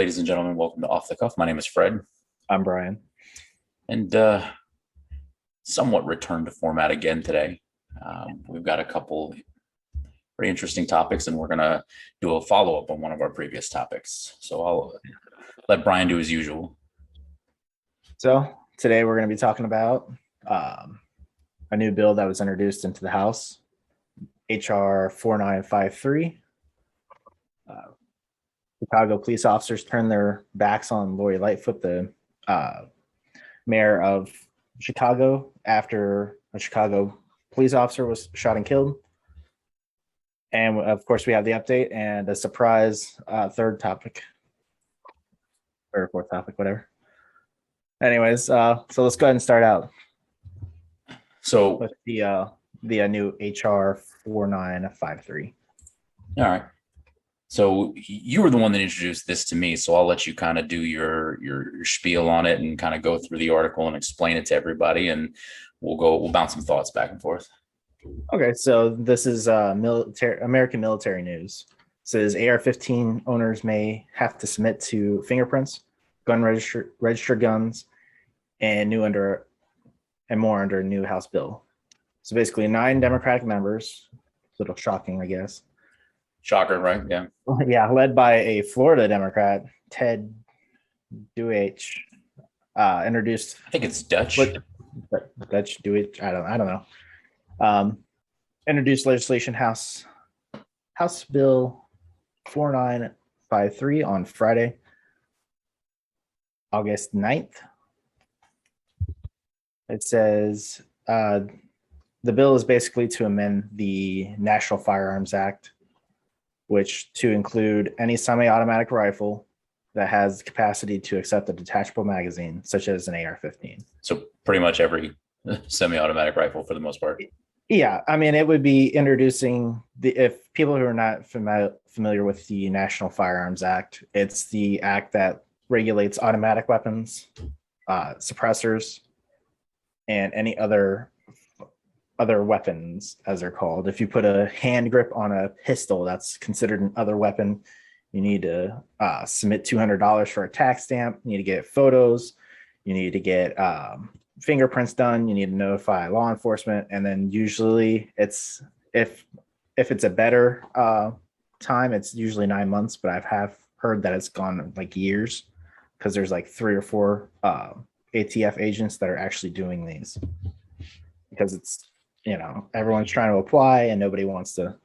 Ladies and gentlemen, welcome to Off the Cuff. My name is Fred, I'm Brian. and somewhat returned to format again today. We've got a couple pretty interesting topics, and we're going to do a follow-up on one of our previous topics. So I'll let Brian do as usual. So today we're going to be talking about a new bill that was introduced into the House, HR 4953. Chicago police officers turned their backs on Lori Lightfoot, the mayor of Chicago, after a Chicago police officer was shot and killed. And of course, we have the update and a surprise third topic or fourth topic, whatever. Anyways, so let's go ahead and start out So, with the new HR 4953. all right. So you were the one that introduced this to me, so I'll let you kind of do your spiel on it and kind of go through the article and explain it to everybody, and we'll bounce some thoughts back and forth. Okay, so this is American military news. It says AR-15 owners may have to submit to fingerprints, gun register guns, and more under a new House bill. So basically, 9 Democratic members. A little shocking, I guess. Shocker, right? Yeah. Yeah, led by a Florida Democrat, Ted Deutsch, introduced. I think it's Dutch. Dutch Deutsch. I don't know. Introduced legislation House Bill 4953 on Friday, August 9th. It says the bill is basically to amend the National Firearms Act, which to include any semi-automatic rifle that has the capacity to accept a detachable magazine, such as an AR-15. So pretty much every semi-automatic rifle for the most part. Yeah, I mean, it would be introducing if people who are not familiar with the National Firearms Act, it's the act that regulates automatic weapons, suppressors, and any other weapons, as they're called. If you put a hand grip on a pistol, that's considered an other weapon. You need to submit $200 for a tax stamp. You need to get photos. You need to get fingerprints done. You need to notify law enforcement. And then usually it's if it's a better time, it's usually 9 months, but I've heard that it's gone like years because there's like 3 or 4 ATF agents that are actually doing these because it's, everyone's trying to apply and nobody wants to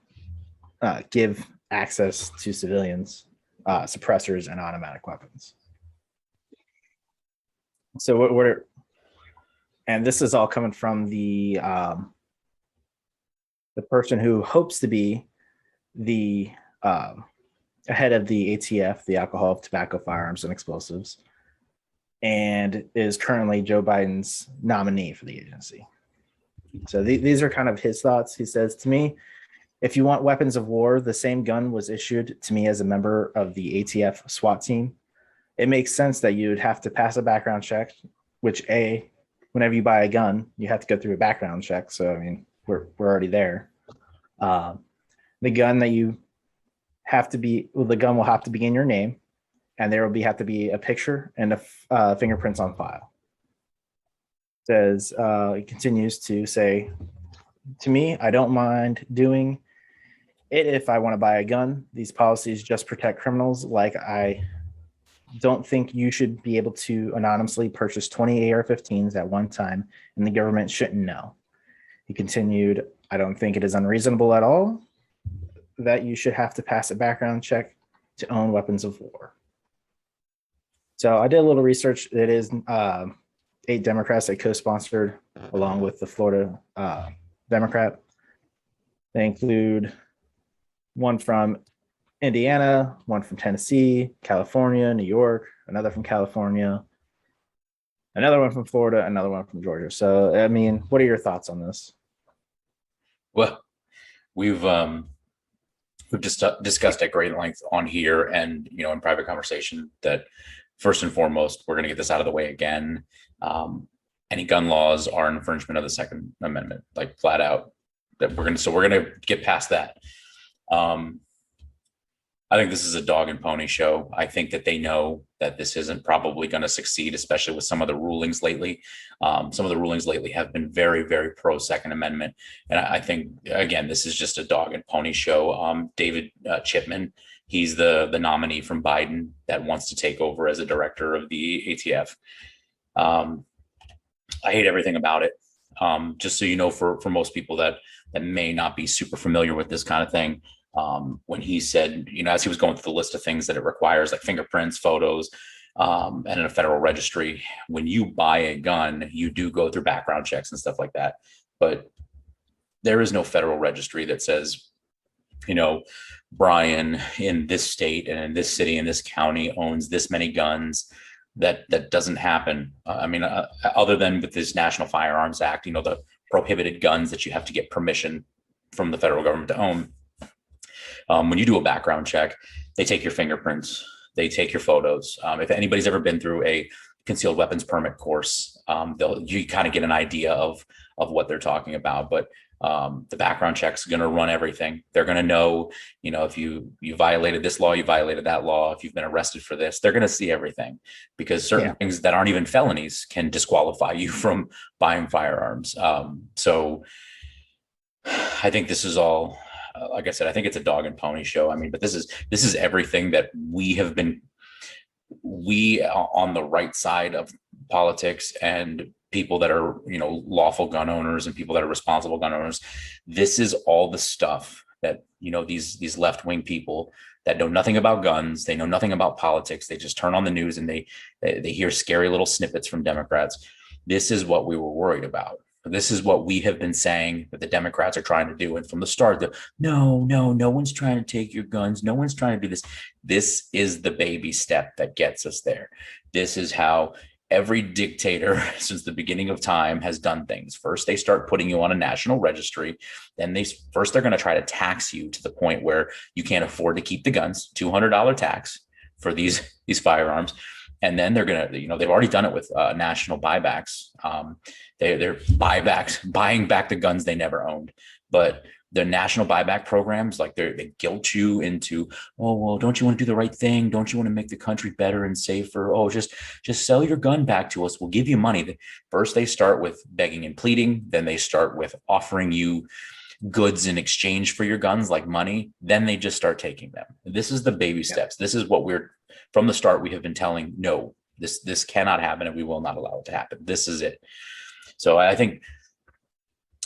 give access to civilians, suppressors and automatic weapons. So and this is all coming from the person who hopes to be the head of the ATF, the Alcohol, Tobacco, Firearms, and Explosives, and is currently Joe Biden's nominee for the agency. So these are kind of his thoughts. He says, to me, if you want weapons of war, the same gun was issued to me as a member of the ATF SWAT team. It makes sense that you would have to pass a background check, which whenever you buy a gun, you have to go through a background check. So, I mean, we're already there. The gun that you have to be, the gun will have to be in your name, and there will have to be a picture and a fingerprints on file. It continues to say, to me, I don't mind doing it if I want to buy a gun. These policies just protect criminals. Like, I don't think you should be able to anonymously purchase 20 AR-15s at one time, and the government shouldn't know. He continued, I don't think it is unreasonable at all that you should have to pass a background check to own weapons of war. So I did a little research. It is 8 Democrats that co-sponsored along with the Florida Democrat. They include one from Indiana, one from Tennessee, California, New York, another from California, another one from Florida, another one from Georgia. So, I mean, what are your thoughts on this? Well, we've just discussed at great length on here and, in private conversation that first and foremost, we're going to get this out of the way again. Any gun laws are an infringement of the Second Amendment, like flat out. We're going to get past that. I think this is a dog and pony show. I think that they know that this isn't probably going to succeed, especially with some of the rulings lately. Some of the rulings lately have been very, very pro Second Amendment, and I think again this is just a dog and pony show. David Chipman, he's the nominee from Biden that wants to take over as a director of the ATF. I hate everything about it. Just so you know, for most people that may not be super familiar with this kind of thing, when he said, as he was going through the list of things that it requires, like fingerprints, photos, and in a federal registry, when you buy a gun, you do go through background checks and stuff like that. But there is no federal registry that says, Brian in this state and in this city in this county owns this many guns. That doesn't happen. Other than with this National Firearms Act, the prohibited guns that you have to get permission from the federal government to own. When you do a background check, they take your fingerprints, they take your photos. If anybody's ever been through a concealed weapons permit course, you kind of get an idea of what they're talking about. But the background check's going to run everything. They're going to know, if you violated this law, you violated that law. If you've been arrested for this, they're going to see everything, because certain things that aren't even felonies can disqualify you from buying firearms. So I think this is all, like I said, I think it's a dog and pony show. But this is everything that we on the right side of politics and people that are, lawful gun owners and people that are responsible gun owners. This is all the stuff that, these left-wing people that know nothing about guns, they know nothing about politics. They just turn on the news and they hear scary little snippets from Democrats. This is what we were worried about. This is what we have been saying that the Democrats are trying to do. And from the start, no one's trying to take your guns. No one's trying to do this. This is the baby step that gets us there. This is how every dictator since the beginning of time has done things. First, they start putting you on a national registry. Then they're going to try to tax you to the point where you can't afford to keep the guns, $200 tax for these firearms. And then they're going to, they've already done it with national buybacks. They're buying back the guns they never owned. But the national buyback programs, like they guilt you into, oh, well, don't you want to do the right thing? Don't you want to make the country better and safer? Oh, just sell your gun back to us. We'll give you money. First, they start with begging and pleading. Then they start with offering you goods in exchange for your guns, like money. Then they just start taking them. This is the baby steps. This is what from the start, we have been telling, no, this cannot happen and we will not allow it to happen. This is it. So I think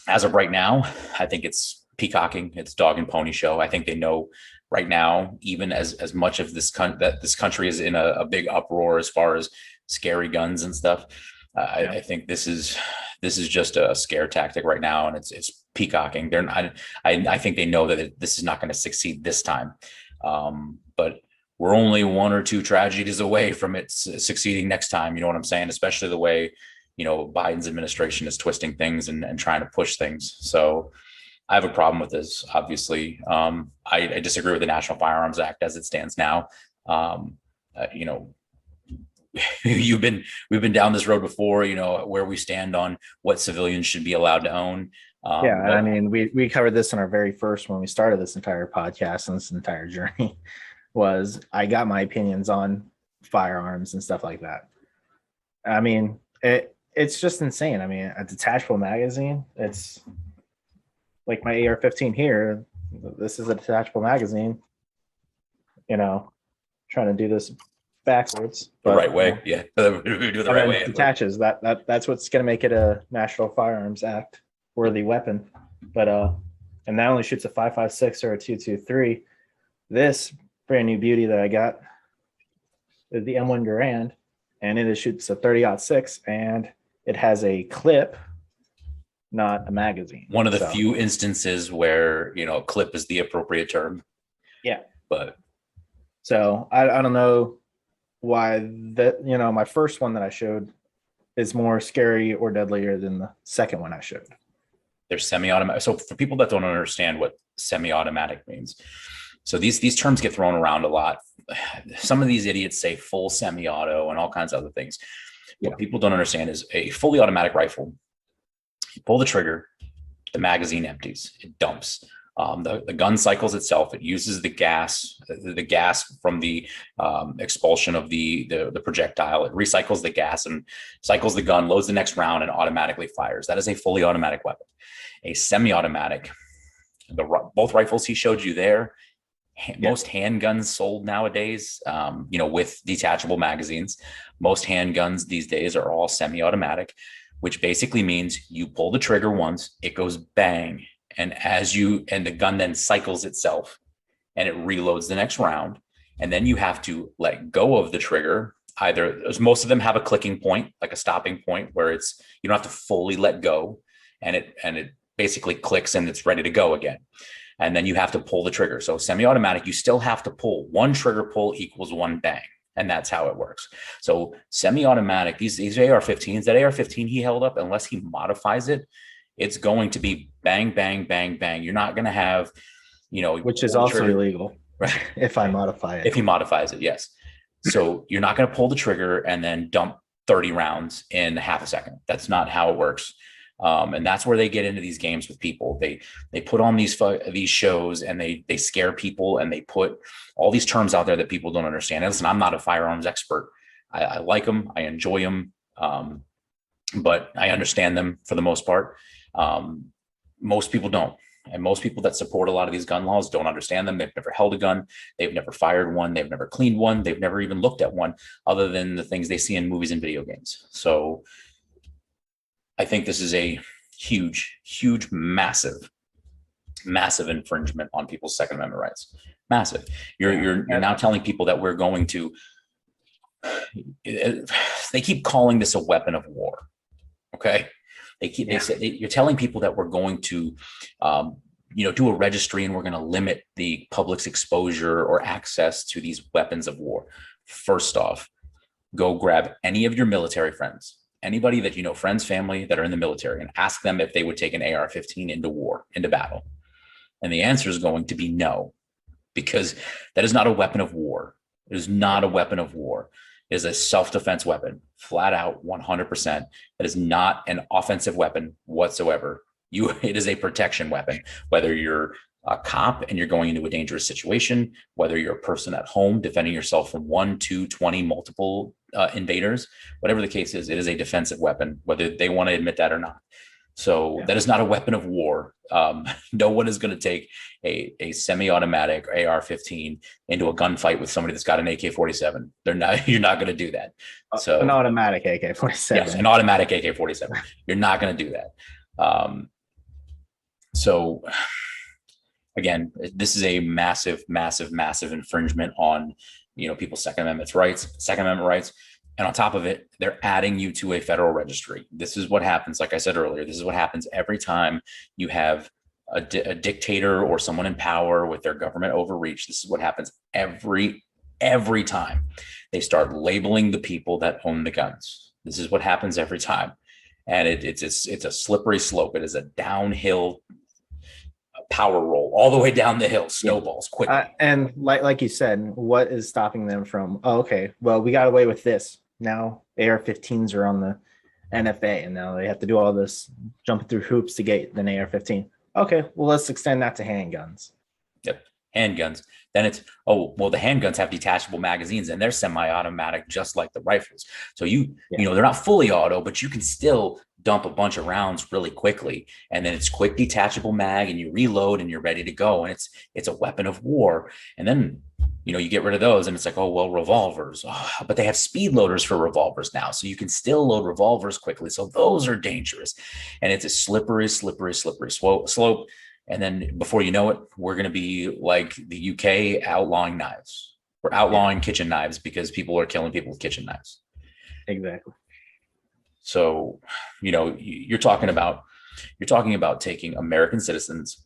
as of right now, I think it's peacocking. It's dog and pony show. I think they know right now, even as much of that this country is in a big uproar as far as scary guns and stuff. I think this is just a scare tactic right now, and it's peacocking. I think they know that this is not going to succeed this time, but we're only one or two tragedies away from it succeeding next time. You know what I'm saying? Especially the way, Biden's administration is twisting things and trying to push things. So I have a problem with this. Obviously, I disagree with the National Firearms Act as it stands now. We've been down this road before, where we stand on what civilians should be allowed to own. We covered this in our very first, when we started this entire podcast and this entire journey, was I got my opinions on firearms and stuff like that. It's just insane. A detachable magazine, it's like my AR-15 here. This is a detachable magazine, trying to do this backwards. But, the right way. Yeah. Do the right way. It detaches. That's what's going to make it a National Firearms Act worthy weapon. But, and that only shoots a 5.56 or a 2.23. This brand new beauty that I got is the M1 Garand, and it shoots a 30-06, and it has a clip, not a magazine. One of the few instances where, clip is the appropriate term. Yeah. But so I don't know why that, my first one that I showed is more scary or deadlier than the second one I showed. They're semi-automatic. So for people that don't understand what semi-automatic means, so these terms get thrown around a lot. Some of these idiots say full semi-auto and all kinds of other things. What people don't understand is a fully automatic rifle. You pull the trigger, the magazine empties, it dumps. The gun cycles itself. It uses the gas from the expulsion of the projectile. It recycles the gas and cycles the gun, loads the next round, and automatically fires. That is a fully automatic weapon. A semi-automatic, both rifles he showed you there, most handguns sold nowadays, with detachable magazines, most handguns these days are all semi-automatic, which basically means you pull the trigger once, it goes bang, and the gun then cycles itself and it reloads the next round, and then you have to let go of the trigger. Either, most of them have a clicking point, like a stopping point, where you don't have to fully let go, and it basically clicks and it's ready to go again. And then you have to pull the trigger. So semi-automatic, you still have to pull. One trigger pull equals one bang. And that's how it works. So semi-automatic, these AR-15s, that AR-15 he held up, unless he modifies it, it's going to be bang, bang, bang, bang. You're not going to have, which is also illegal, right? If I modify it. If he modifies it, yes. So you're not going to pull the trigger and then dump 30 rounds in half a second. That's not how it works. And that's where they get into these games with people. They put on these shows and they scare people, and they put all these terms out there that people don't understand. And listen, I'm not a firearms expert. I like them. I enjoy them. But I understand them for the most part. Most people don't. And most people that support a lot of these gun laws don't understand them. They've never held a gun. They've never fired one. They've never cleaned one. They've never even looked at one, other than the things they see in movies and video games. So I think this is a huge, huge, massive infringement on people's Second Amendment rights. Massive. You're now telling people that we're going to. They keep calling this a weapon of war. Okay, you're telling people that we're going to, do a registry, and we're going to limit the public's exposure or access to these weapons of war. First off, go grab any of your military friends. Anybody that friends, family that are in the military, and ask them if they would take an AR-15 into battle. And the answer is going to be no, because that is not a weapon of war. It is not a weapon of war. It is a self-defense weapon, flat out, 100%. It is not an offensive weapon whatsoever. It is a protection weapon, whether you're a cop and you're going into a dangerous situation, whether you're a person at home defending yourself from 1, 2, 20, multiple invaders, whatever the case is, it is a defensive weapon, whether they want to admit that or not. So that is not a weapon of war. No one is going to take a semi-automatic AR-15 into a gunfight with somebody that's got an AK-47. You're not going to do that. So an automatic AK-47. Yes, an automatic AK-47. You're not going to do that. So again, this is a massive, massive, massive infringement on, people's Second Amendment rights. And on top of it, they're adding you to a federal registry. This is what happens. Like I said earlier, this is what happens every time you have a dictator or someone in power with their government overreach. This is what happens every time. They start labeling the people that own the guns. This is what happens every time. And it's a slippery slope. It is a downhill power roll all the way down the hill, snowballs quickly. And like you said, what is stopping them from, we got away with this. Now AR-15s are on the NFA, and now they have to do all this jumping through hoops to get an AR-15. Okay, well, let's extend that to handguns. Yep, handguns. Then it's, the handguns have detachable magazines, and they're semi-automatic just like the rifles. So they're not fully auto, but you can still dump a bunch of rounds really quickly, and then it's quick detachable mag, and you reload and you're ready to go, and it's a weapon of war. And then you get rid of those, and it's like, revolvers, but they have speed loaders for revolvers now, so you can still load revolvers quickly, so those are dangerous. And it's a slippery slope. And then before you know it, we're going to be like the UK outlawing knives. We're outlawing kitchen knives because people are killing people with kitchen knives. Exactly. So, you're talking about taking American citizens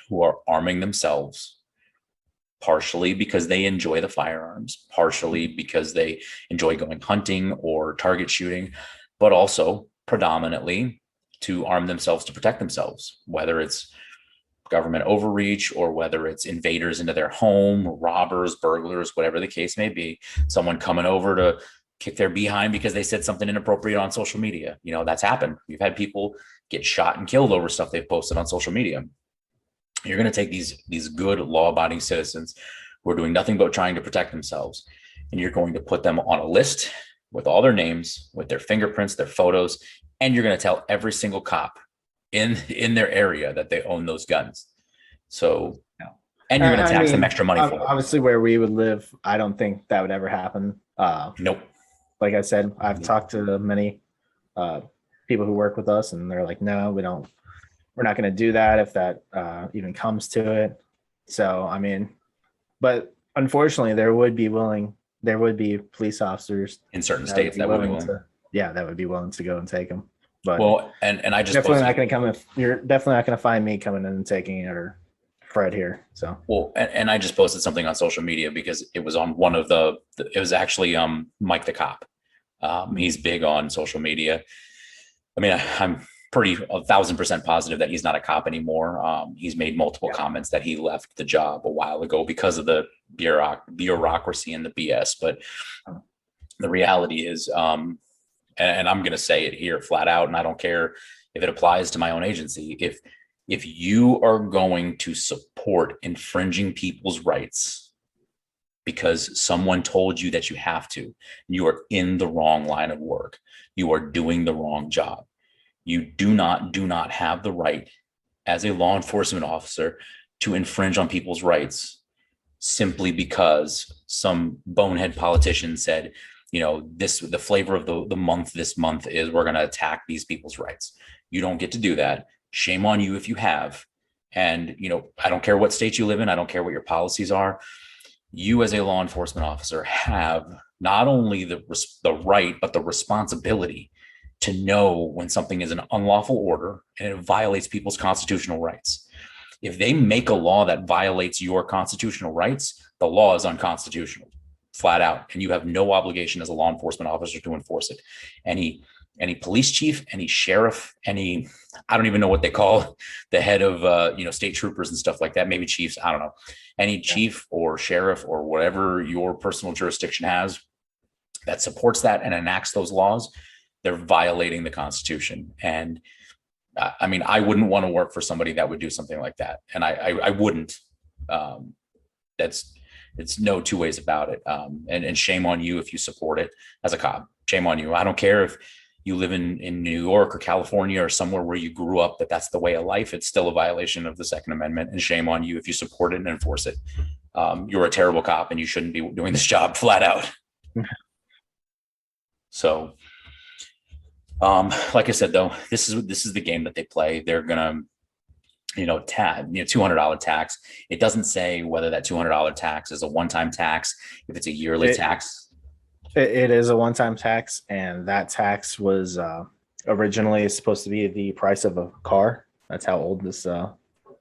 who are arming themselves, partially because they enjoy the firearms, partially because they enjoy going hunting or target shooting, but also predominantly to arm themselves to protect themselves, whether it's government overreach or whether it's invaders into their home, robbers, burglars, whatever the case may be, someone coming over to kick their behind because they said something inappropriate on social media. That's happened. We've had people get shot and killed over stuff they've posted on social media. You're going to take these good law-abiding citizens who are doing nothing but trying to protect themselves, and you're going to put them on a list with all their names, with their fingerprints, their photos, and you're going to tell every single cop in their area that they own those guns. So, and you're going to tax them extra money for it. Obviously, where we would live, I don't think that would ever happen. Nope. Like I said, I've talked to many people who work with us, and they're like, "No, we don't. We're not going to do that if that even comes to it." So, I mean, but unfortunately, there would be police officers in certain states that would be willing to, that would be willing to go and take them. But well, and I just definitely not going to come if you're definitely not going to find me coming in and taking it, or Fred here. So well, and I just posted something on social media because it was on one of it was actually Mike the cop. He's big on social media. I mean, I'm pretty 1,000% positive that he's not a cop anymore. He's made multiple comments that he left the job a while ago because of the bureaucracy and the BS. But the reality is, and I'm going to say it here flat out, and I don't care if it applies to my own agency. If you are going to support infringing people's rights because someone told you that you have to, you are in the wrong line of work. You are doing the wrong job. You do not have the right as a law enforcement officer to infringe on people's rights simply because some bonehead politician said, the flavor of the month this month is we're going to attack these people's rights. You don't get to do that. Shame on you if you have. And, I don't care what state you live in. I don't care what your policies are. You as a law enforcement officer have not only the right, but the responsibility to know when something is an unlawful order and it violates people's constitutional rights. If they make a law that violates your constitutional rights, the law is unconstitutional, flat out, and you have no obligation as a law enforcement officer to enforce it. Any police chief, any sheriff, I don't even know what they call the head of state troopers and stuff like that, maybe chiefs, I don't know, any chief or sheriff or whatever your personal jurisdiction has that supports that and enacts those laws, they're violating the Constitution. And I mean, I wouldn't want to work for somebody that would do something like that. And I wouldn't. It's no two ways about it. And shame on you if you support it as a cop. Shame on you. I don't care if you live in New York or California or somewhere where you grew up, that's the way of life. It's still a violation of the Second Amendment, and shame on you if you support it and enforce it. You're a terrible cop and you shouldn't be doing this job, flat out. So, like I said, though, this is the game that they play. They're gonna, $200 tax. It doesn't say whether that $200 tax is a one-time tax, if it's a yearly tax. It is a one-time tax, and that tax was originally supposed to be the price of a car. That's how old this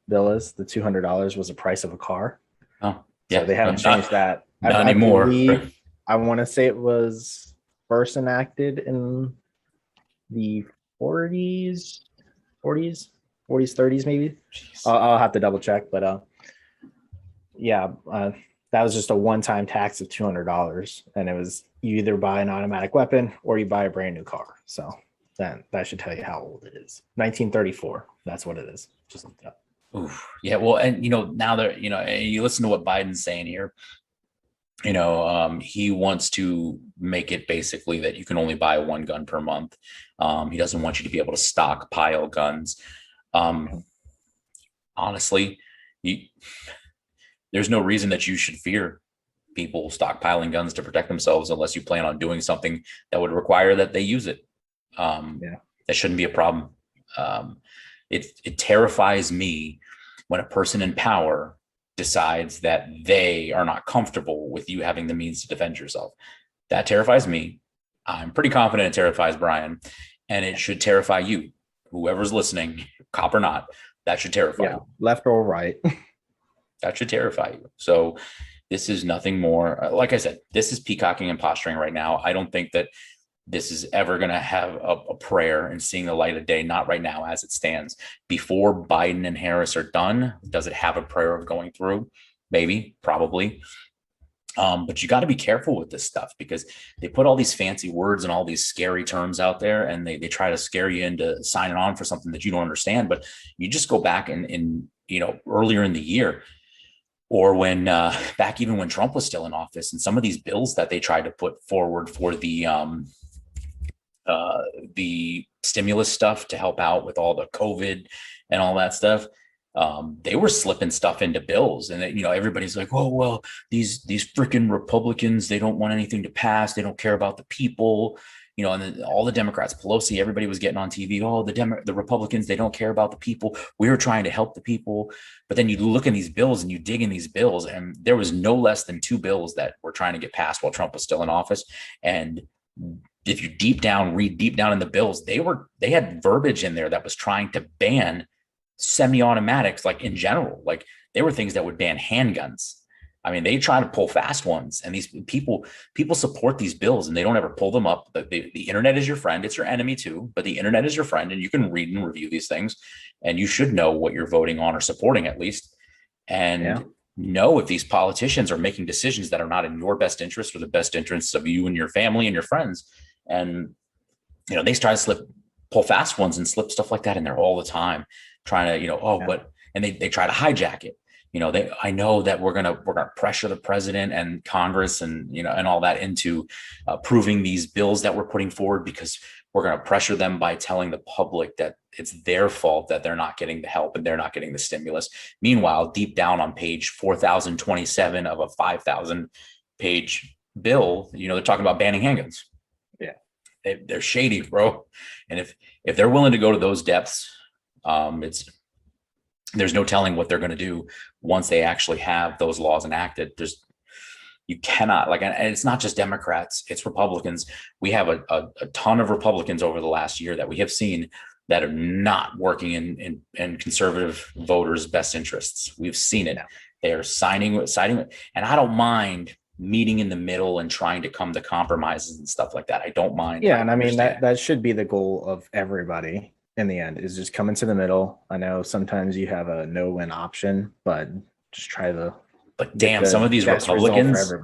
bill is. The $200 was the price of a car. Oh, yeah. So they haven't changed that. Not anymore. I want to say it was first enacted in the 40s, 30s, maybe. I'll have to double check, but that was just a one-time tax of $200, and it was you either buy an automatic weapon or you buy a brand new car. So that should tell you how old it is. 1934. That's what it is. Just look it up. Oof. Yeah. Well, and now that you listen to what Biden's saying here. He wants to make it basically that you can only buy one gun per month. He doesn't want you to be able to stockpile guns. Honestly, there's no reason that you should fear people stockpiling guns to protect themselves unless you plan on doing something that would require that they use it. That shouldn't be a problem. It terrifies me when a person in power decides that they are not comfortable with you having the means to defend yourself. That terrifies me. I'm pretty confident it terrifies Brian, and it should terrify you, whoever's listening, cop or not. That should terrify you. Left or right. That should terrify you. So this is nothing more. Like I said, this is peacocking and posturing right now. I don't think that this is ever going to have a prayer and seeing the light of day. Not right now as it stands. Before Biden and Harris are done, does it have a prayer of going through? Maybe, probably. But you got to be careful with this stuff because they put all these fancy words and all these scary terms out there, and they try to scare you into signing on for something that you don't understand. But you just go back and earlier in the year, or when back even when Trump was still in office, and some of these bills that they tried to put forward for the stimulus stuff to help out with all the COVID and all that stuff. They were slipping stuff into bills, and everybody's like, "Oh well, these freaking Republicans, they don't want anything to pass. They don't care about the people." And then all the Democrats, Pelosi, everybody was getting on TV. Oh, the Republicans, they don't care about the people. We were trying to help the people. But then you look in these bills and you dig in these bills, and there was no less than 2 bills that were trying to get passed while Trump was still in office. And if you read deep down in the bills, they had verbiage in there that was trying to ban semi-automatics, like in general. Like they were things that would ban handguns. I mean, they try to pull fast ones, and these people support these bills and they don't ever pull them up. The internet is your friend. It's your enemy too, but the internet is your friend, and you can read and review these things, and you should know what you're voting on or supporting at least. And know if these politicians are making decisions that are not in your best interest or the best interests of you and your family and your friends. And, they try to pull fast ones and slip stuff like that in there all the time, trying to, and they try to hijack it. I know that we're gonna pressure the president and Congress and and all that into approving these bills that we're putting forward, because we're going to pressure them by telling the public that it's their fault that they're not getting the help and they're not getting the stimulus. Meanwhile, deep down on page 4027 of a 5,000 page bill, they're talking about banning handguns. Yeah, they're shady, bro. And if they're willing to go to those depths, there's no telling what they're going to do once they actually have those laws enacted. You cannot, and it's not just Democrats, it's Republicans. We have a ton of Republicans over the last year that we have seen that are not working in conservative voters' best interests. We've seen it. They are siding with, and I don't mind meeting in the middle and trying to come to compromises and stuff like that. I don't mind. Yeah, and I mean that should be the goal of everybody. In the end, is just come into the middle. I know sometimes you have a no-win option, but just try to. But damn, some of these Republicans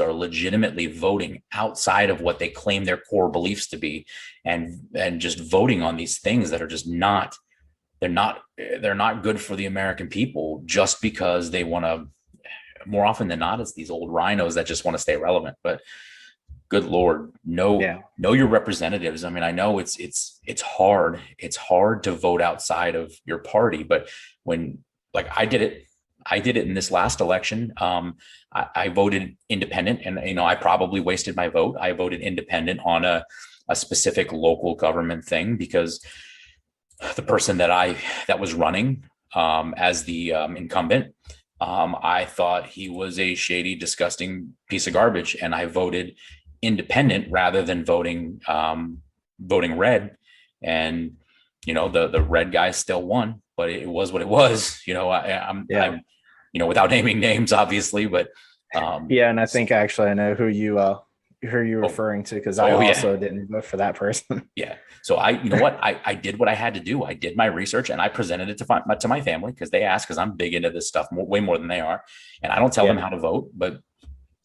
are legitimately voting outside of what they claim their core beliefs to be, and just voting on these things that are just not. They're not good for the American people, just because they want to. More often than not, it's these old rhinos that just want to stay relevant, but. Good Lord, know your representatives. I mean, I know it's hard. It's hard to vote outside of your party, but when I did it in this last election. I voted independent, and I probably wasted my vote. I voted independent on a specific local government thing because the person that was running as the incumbent, I thought he was a shady, disgusting piece of garbage, and I voted independent rather than voting red. And the red guy still won, but it was what it was. I'm without naming names, obviously, but and I think actually I know who you're referring to, because I also didn't vote for that person. Yeah. So I did what I had to do. I did my research and I presented it to my family, because they asked, because I'm big into this stuff way more than they are. And I don't tell them how to vote, but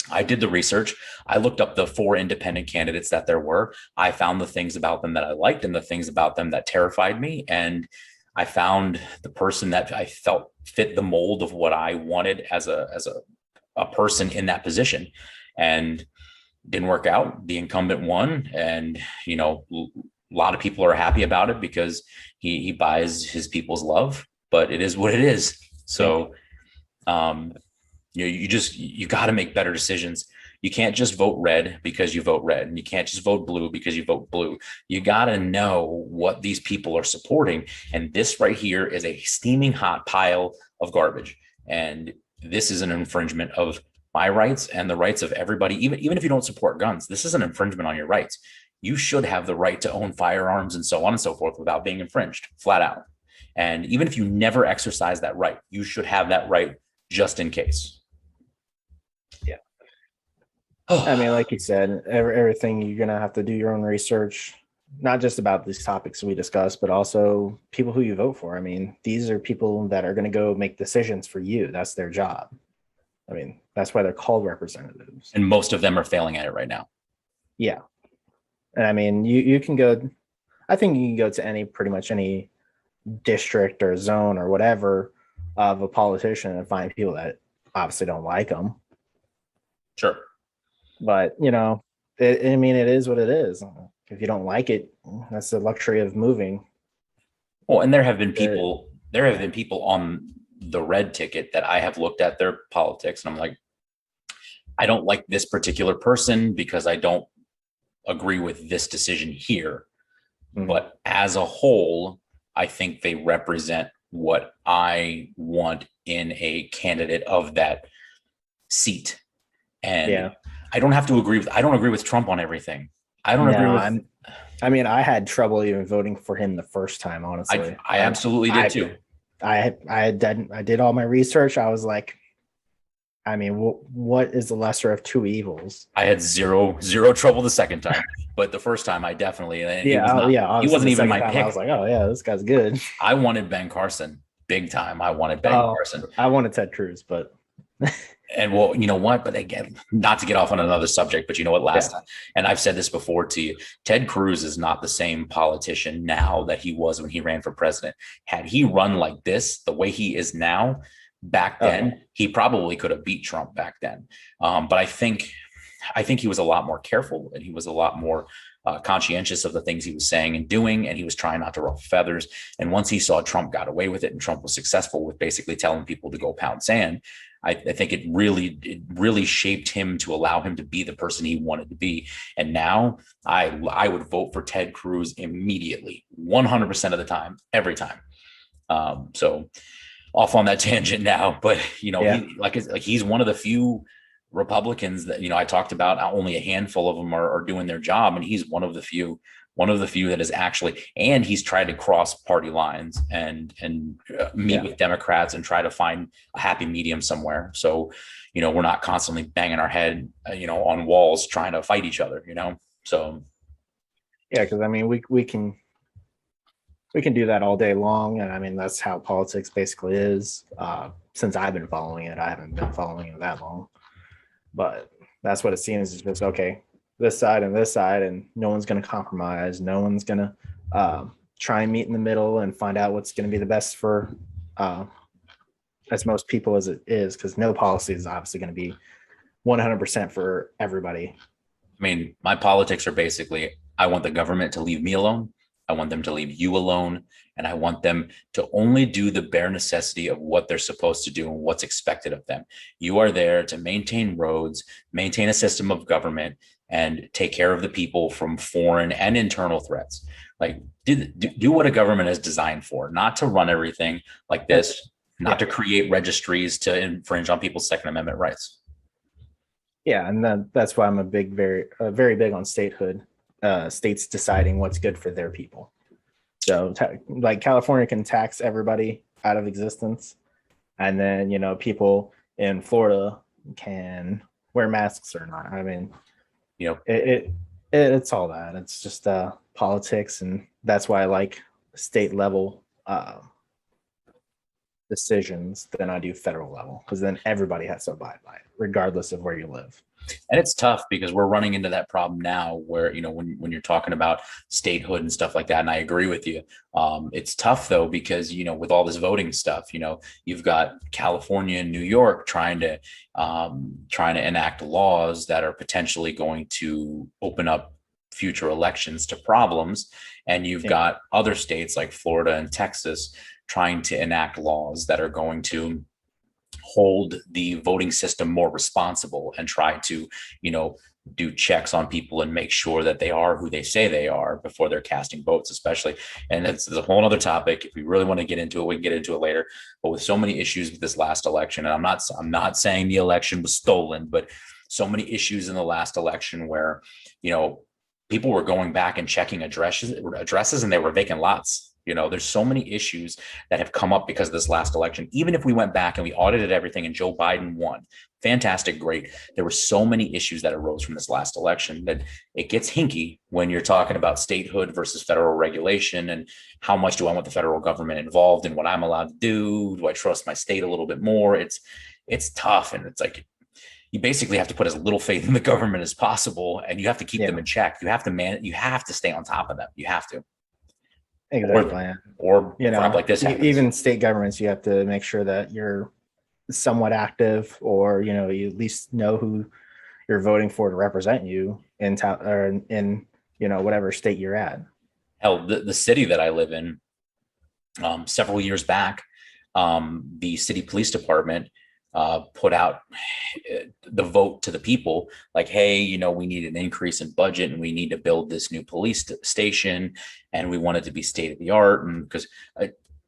I did the research. I looked up the 4 independent candidates that there were. I found the things about them that I liked and the things about them that terrified me. And I found the person that I felt fit the mold of what I wanted as a person in that position. And didn't work out. The incumbent won. And, a lot of people are happy about it because he buys his people's love, but it is what it is. So, you got to make better decisions. You can't just vote red because you vote red, and you can't just vote blue because you vote blue. You got to know what these people are supporting. And this right here is a steaming hot pile of garbage. And this is an infringement of my rights and the rights of everybody. Even if you don't support guns, this is an infringement on your rights. You should have the right to own firearms and so on and so forth without being infringed, flat out. And even if you never exercise that right, you should have that right just in case. Yeah. I mean, like you said, everything you're going to have to do your own research, not just about these topics we discussed, but also people who you vote for. I mean, these are people that are going to go make decisions for you. That's their job. I mean, that's why they're called representatives. And most of them are failing at it right now. Yeah. And I mean, you can go, I think you can go to pretty much any district or zone or whatever of a politician and find people that obviously don't like them. Sure. But I mean, it is what it is. If you don't like it, that's the luxury of moving. Well, and there have been people on the red ticket that I have looked at their politics and I'm like, I don't like this particular person because I don't agree with this decision here. Mm-hmm. But as a whole, I think they represent what I want in a candidate of that seat. And I don't have to agree with Trump on everything. I don't agree with. I mean, I had trouble even voting for him the first time, honestly. I absolutely did too. I did all my research. I was like, I mean, what is the lesser of two evils? I had zero trouble the second time, but the first time I definitely. He wasn't even my pick. I was like, oh yeah, this guy's good. I wanted Ben Carson big time. I wanted Ben Carson. I wanted Ted Cruz, but. And well, you know what? But again, not to get off on another subject, but you know what? Last time, and I've said this before to you, Ted Cruz is not the same politician now that he was when he ran for president. Had he run like this, the way he is now, back then, he probably could have beat Trump back then. But I think he was a lot more careful and he was a lot more conscientious of the things he was saying and doing, and he was trying not to ruffle feathers. And once he saw Trump got away with it and Trump was successful with basically telling people to go pound sand, I think it really shaped him to allow him to be the person he wanted to be. And now I would vote for Ted Cruz immediately, 100% of the time, every time. So off on that tangent now, but he's one of the few Republicans that, I talked about. Only a handful of them are doing their job. And he's one of the few that is actually, and he's tried to cross party lines and meet with Democrats and try to find a happy medium somewhere. So, we're not constantly banging our head, on walls trying to fight each other, so. Yeah. Cause I mean, we can do that all day long. And I mean, that's how politics basically is. Since I've been following it, I haven't been following it that long, but that's what it seems. Is just, okay, this side, and no one's going to compromise. No one's going to try and meet in the middle and find out what's going to be the best for as most people as it is, because no policy is obviously going to be 100% for everybody. I mean, my politics are basically, I want the government to leave me alone. I want them to leave you alone. And I want them to only do the bare necessity of what they're supposed to do and what's expected of them. You are there to maintain roads, maintain a system of government, and take care of the people from foreign and internal threats. Like do what a government is designed for, not to run everything like this, not to create registries to infringe on people's Second Amendment rights. Yeah, and that's why I'm very big on statehood. States deciding what's good for their people. So like California can tax everybody out of existence, and then people in Florida can wear masks or not. I mean, it's all that. It's just politics, and that's why I like state level decisions than I do federal level, because then everybody has to abide by it, regardless of where you live. And it's tough because we're running into that problem now where, when you're talking about statehood and stuff like that, and I agree with you. It's tough though, because, with all this voting stuff, you've got California and New York trying to enact laws that are potentially going to open up future elections to problems. And you've got other states like Florida and Texas trying to enact laws that are going to hold the voting system more responsible and try to, do checks on people and make sure that they are who they say they are before they're casting votes, especially. And it's a whole other topic. If we really want to get into it, we can get into it later. But with so many issues with this last election, and I'm not saying the election was stolen, but so many issues in the last election where, people were going back and checking addresses and they were vacant lots. There's so many issues that have come up because of this last election. Even if we went back and we audited everything and Joe Biden won, fantastic, great. There were so many issues that arose from this last election that it gets hinky when you're talking about statehood versus federal regulation and how much do I want the federal government involved in what I'm allowed to do? Do I trust my state a little bit more? It's tough. And it's like, you basically have to put as little faith in the government as possible, and you have to keep them in check. You have to stay on top of them. You have to. Exactly. or You crap know, like this happens. even state governments, you have to make sure that you're somewhat active, or you at least know who you're voting for to represent you in town or in whatever state you're at. Hell, the city that I live in, several years back, the city police department put out the vote to the people like, hey, we need an increase in budget and we need to build this new police station and we want it to be state of the art. And because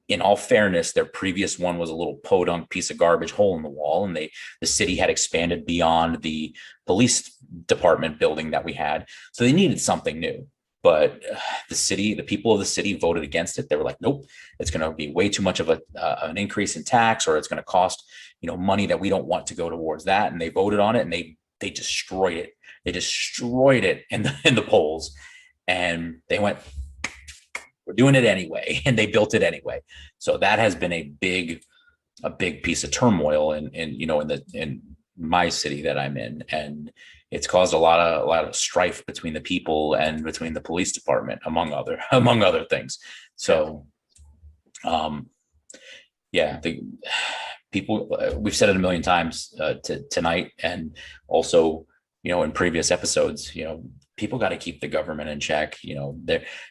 in all fairness, their previous one was a little podunk piece of garbage hole in the wall, and the city had expanded beyond the police department building that we had, so they needed something new. But the people of the city voted against it. They were like, nope, it's going to be way too much of an increase in tax, or it's going to cost money that we don't want to go towards that. And they voted on it, and they destroyed it. They destroyed it in the polls, and they went, we're doing it anyway, and they built it anyway. So that has been a big piece of turmoil in my city that I'm in, and it's caused a lot of strife between the people and between the police department, among other things. So, yeah, the people, we've said it a million times tonight, and also in previous episodes. People got to keep the government in check.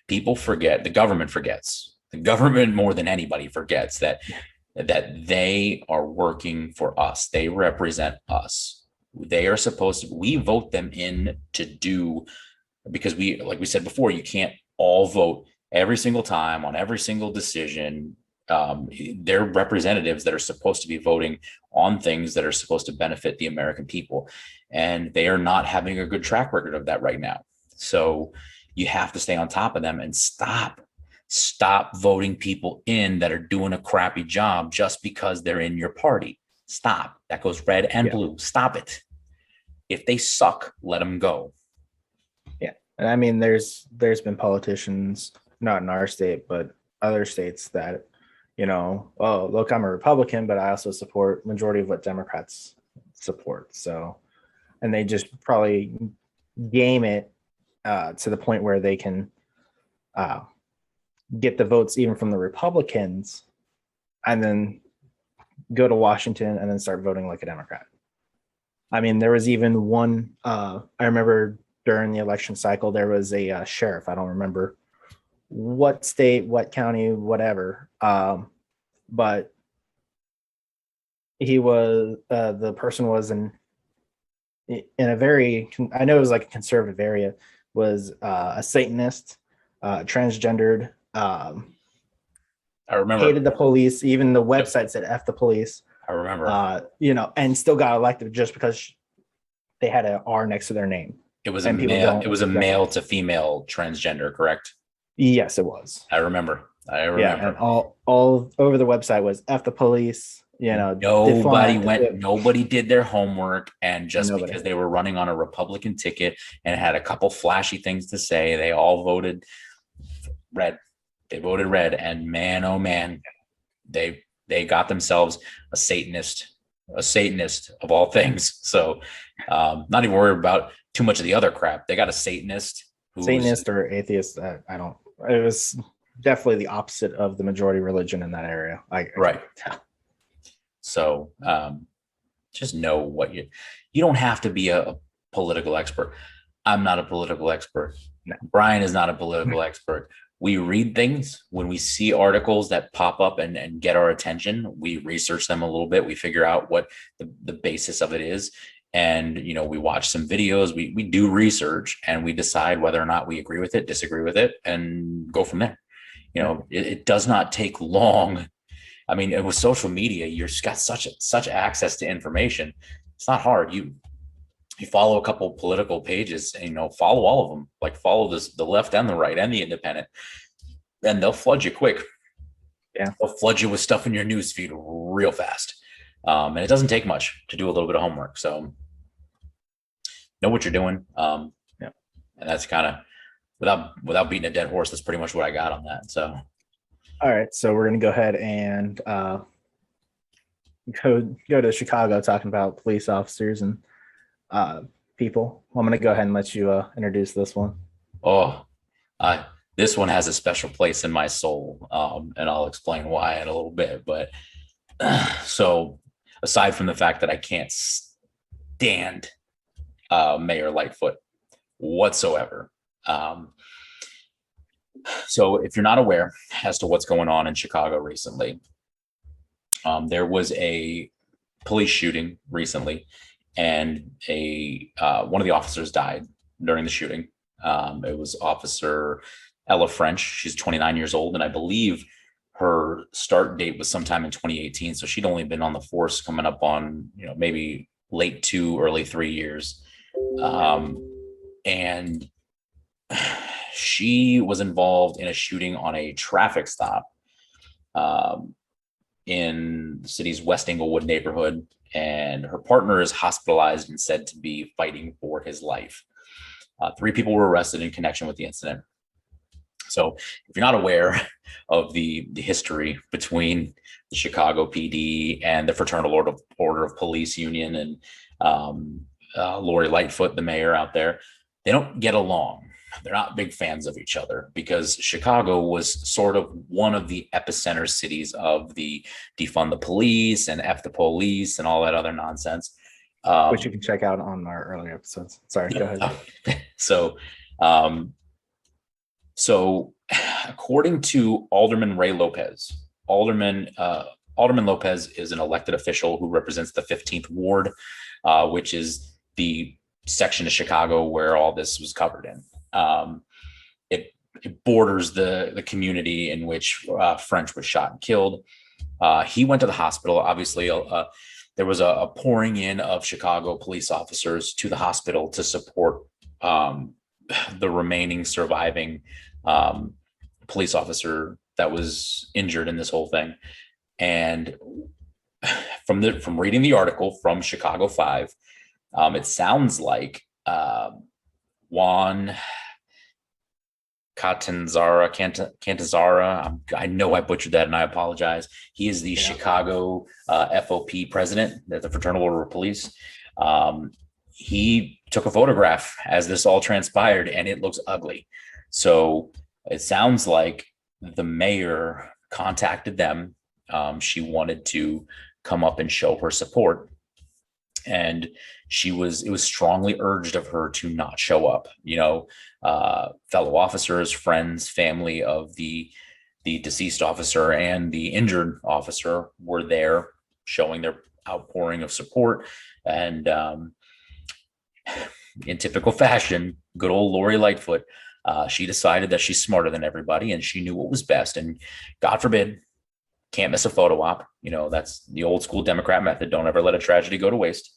People forget. The government forgets. The government more than anybody forgets that they are working for us. They represent us. They are supposed to. We vote them in to do, because like we said before, you can't all vote every single time on every single decision. They're representatives that are supposed to be voting on things that are supposed to benefit the American people. And they are not having a good track record of that right now. So you have to stay on top of them and stop voting people in that are doing a crappy job just because they're in your party. Stop. That goes red and blue. Stop it. If they suck, let them go. Yeah. And I mean, there's been politicians, not in our state, but other states that, oh, look, I'm a Republican, but I also support majority of what Democrats support. So, and they just probably game it to the point where they can get the votes even from the Republicans, and then go to Washington and then start voting like a Democrat. I mean, there was even one, I remember during the election cycle, there was a sheriff. I don't remember what state, what county, whatever. But he was, the person was in a very, I know it was like a conservative area, was a Satanist, transgendered, I remember. Hated the police. Even the website said F the police. I remember. And still got elected just because they had an R next to their name. It was a male. It was a male to female transgender, correct? Yes, it was. I remember. Yeah, and all over the website was F the police. Nobody did their homework, and just because they were running on a Republican ticket and had a couple flashy things to say, they all voted red. They voted red, and man, oh man, they got themselves a Satanist of all things. So, not even worried about too much of the other crap. They got a Satanist or atheist. I don't. It was definitely the opposite of the majority religion in that area. Right. So, just know what you don't have to be a political expert. I'm not a political expert. No. Brian is not a political expert. We read things when we see articles that pop up and get our attention. We research them a little bit. We figure out what the basis of it is. And, we watch some videos, we do research, and we decide whether or not we agree with it, disagree with it, and go from there. It does not take long. I mean, with social media, you've got such access to information. It's not hard. You follow a couple political pages and, follow all of them, like follow the left and the right and the independent, and they'll flood you quick. Yeah. They'll flood you with stuff in your news feed real fast. And it doesn't take much to do a little bit of homework. So know what you're doing. And that's kind of, without beating a dead horse, that's pretty much what I got on that. So. All right. So we're going to go ahead and go to Chicago, talking about police officers and people. I'm going to go ahead and let you introduce this one. Oh, this one has a special place in my soul, and I'll explain why in a little bit. But so, aside from the fact that I can't stand Mayor Lightfoot whatsoever, so if you're not aware as to what's going on in Chicago recently, there was a police shooting recently, and one of the officers died during the shooting. It was Officer Ella French. She's 29 years old, and I believe her start date was sometime in 2018. So she'd only been on the force coming up on, maybe late 2, early 3 years. And she was involved in a shooting on a traffic stop in the city's West Englewood neighborhood, and her partner is hospitalized and said to be fighting for his life. 3 people were arrested in connection with the incident. So if you're not aware of the history between the Chicago PD and the Fraternal Order of Police Union and Lori Lightfoot, the mayor out there, they don't get along. They're not big fans of each other because Chicago was sort of one of the epicenter cities of the defund the police and F the police and all that other nonsense. Which you can check out on our earlier episodes. Sorry, go ahead. So according to Alderman Ray Lopez, Alderman Lopez is an elected official who represents the 15th Ward, which is the section of Chicago where all this was covered in. It borders the community in which French was shot and killed. He went to the hospital. Obviously, there was a pouring in of Chicago police officers to the hospital to support the remaining surviving police officer that was injured in this whole thing. And from reading the article from Chicago 5, it sounds like Juan Catanzara. I know I butchered that and I apologize. He is the Chicago FOP president at the Fraternal Order of Police. He took a photograph as this all transpired and it looks ugly. So it sounds like the mayor contacted them. She wanted to come up and show her support. And it was strongly urged of her to not show up. Fellow officers, friends, family of the deceased officer and the injured officer were there showing their outpouring of support. And in typical fashion, good old Lori Lightfoot, she decided that she's smarter than everybody and she knew what was best. And God forbid, can't miss a photo op. That's the old school Democrat method. Don't ever let a tragedy go to waste.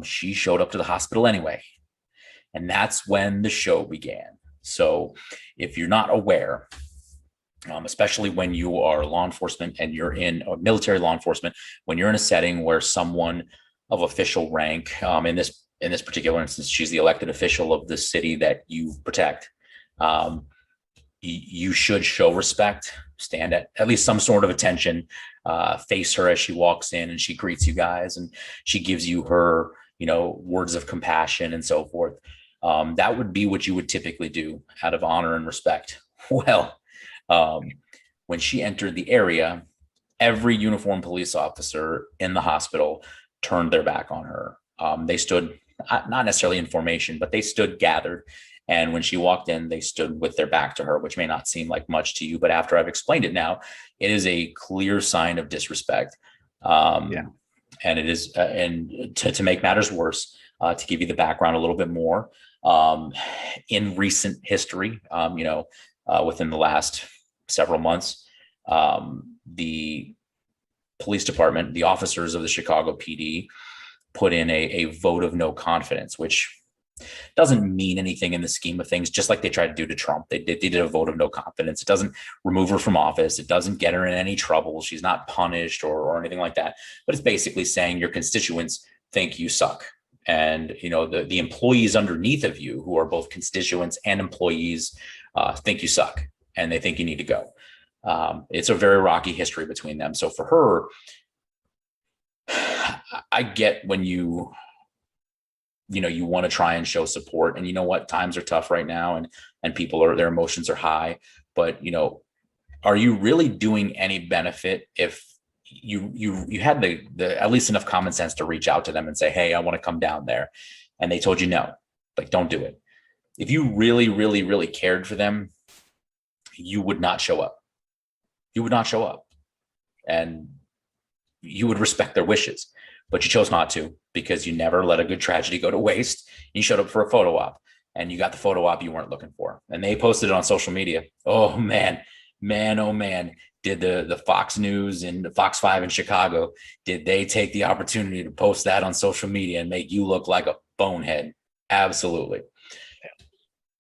She showed up to the hospital anyway. And that's when the show began. So if you're not aware, especially when you are law enforcement and you're in military law enforcement, when you're in a setting where someone of official rank, in this particular instance, she's the elected official of the city that you protect, you should show respect, stand at least some sort of attention, face her as she walks in and she greets you guys and she gives you her, words of compassion and so forth. That would be what you would typically do out of honor and respect. Well, when she entered the area, every uniformed police officer in the hospital turned their back on her. They stood, not necessarily in formation, but they stood gathered. And when she walked in, they stood with their back to her, which may not seem like much to you, but after I've explained it now, it is a clear sign of disrespect. And it is, and to make matters worse, to give you the background a little bit more, in recent history, within the last several months, the police department, the officers of the Chicago PD, put in a vote of no confidence, which doesn't mean anything in the scheme of things, just like they tried to do to Trump. They did a vote of no confidence. It doesn't remove her from office. It doesn't get her in any trouble. She's not punished or anything like that. But it's basically saying your constituents think you suck. And, the employees underneath of you, who are both constituents and employees, think you suck and they think you need to go. It's a very rocky history between them. So for her, I get when you you want to try and show support. And you know what? Times are tough right now, and their emotions are high. But, are you really doing any benefit if you had the at least enough common sense to reach out to them and say, hey, I want to come down there, and they told you no, like, don't do it. If you really, really, really cared for them, you would not show up. You would not show up, and you would respect their wishes, but you chose not to because you never let a good tragedy go to waste. You showed up for a photo op, and you got the photo op you weren't looking for, and they posted it on social media. Oh man, oh man, did the Fox News and the Fox 5 in Chicago, did they take the opportunity to post that on social media and make you look like a bonehead? Absolutely.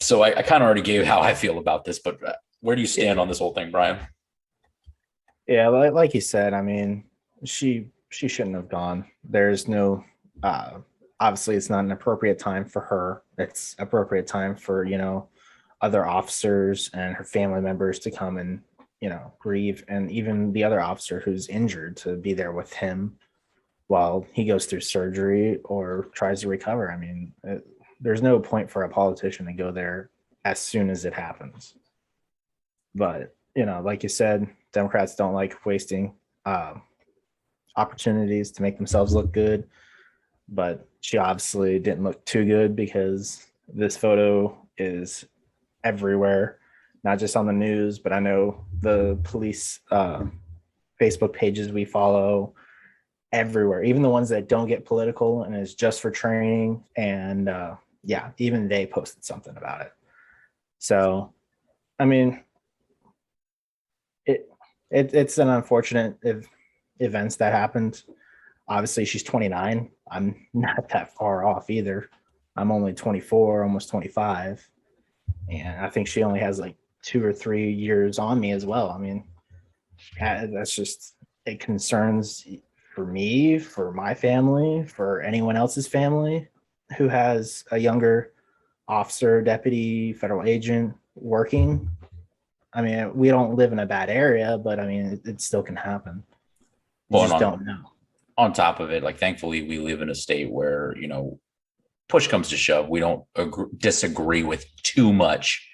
So I kind of already gave how I feel about this, but where do you stand on this whole thing, Brian? Yeah, like you said, I mean, she shouldn't have gone. There's no obviously it's not an appropriate time for her. It's appropriate time for, other officers and her family members to come and, grieve, and even the other officer who's injured to be there with him while he goes through surgery or tries to recover. I mean, there's no point for a politician to go there as soon as it happens. But, like you said, Democrats don't like wasting opportunities to make themselves look good. But she obviously didn't look too good, because this photo is everywhere, not just on the news, but I know the police Facebook pages we follow everywhere, even the ones that don't get political and is just for training. And even they posted something about it. So, I mean, it's an unfortunate events that happened. Obviously, she's 29. I'm not that far off either. I'm only 24, almost 25. And I think she only has like 2 or 3 years on me as well. I mean, that's just, it concerns for me, for my family, for anyone else's family who has a younger officer, deputy, federal agent working. I mean, we don't live in a bad area, but I mean, it still can happen. You just don't know. On top of it, like, thankfully, we live in a state where, push comes to shove, we don't disagree with too much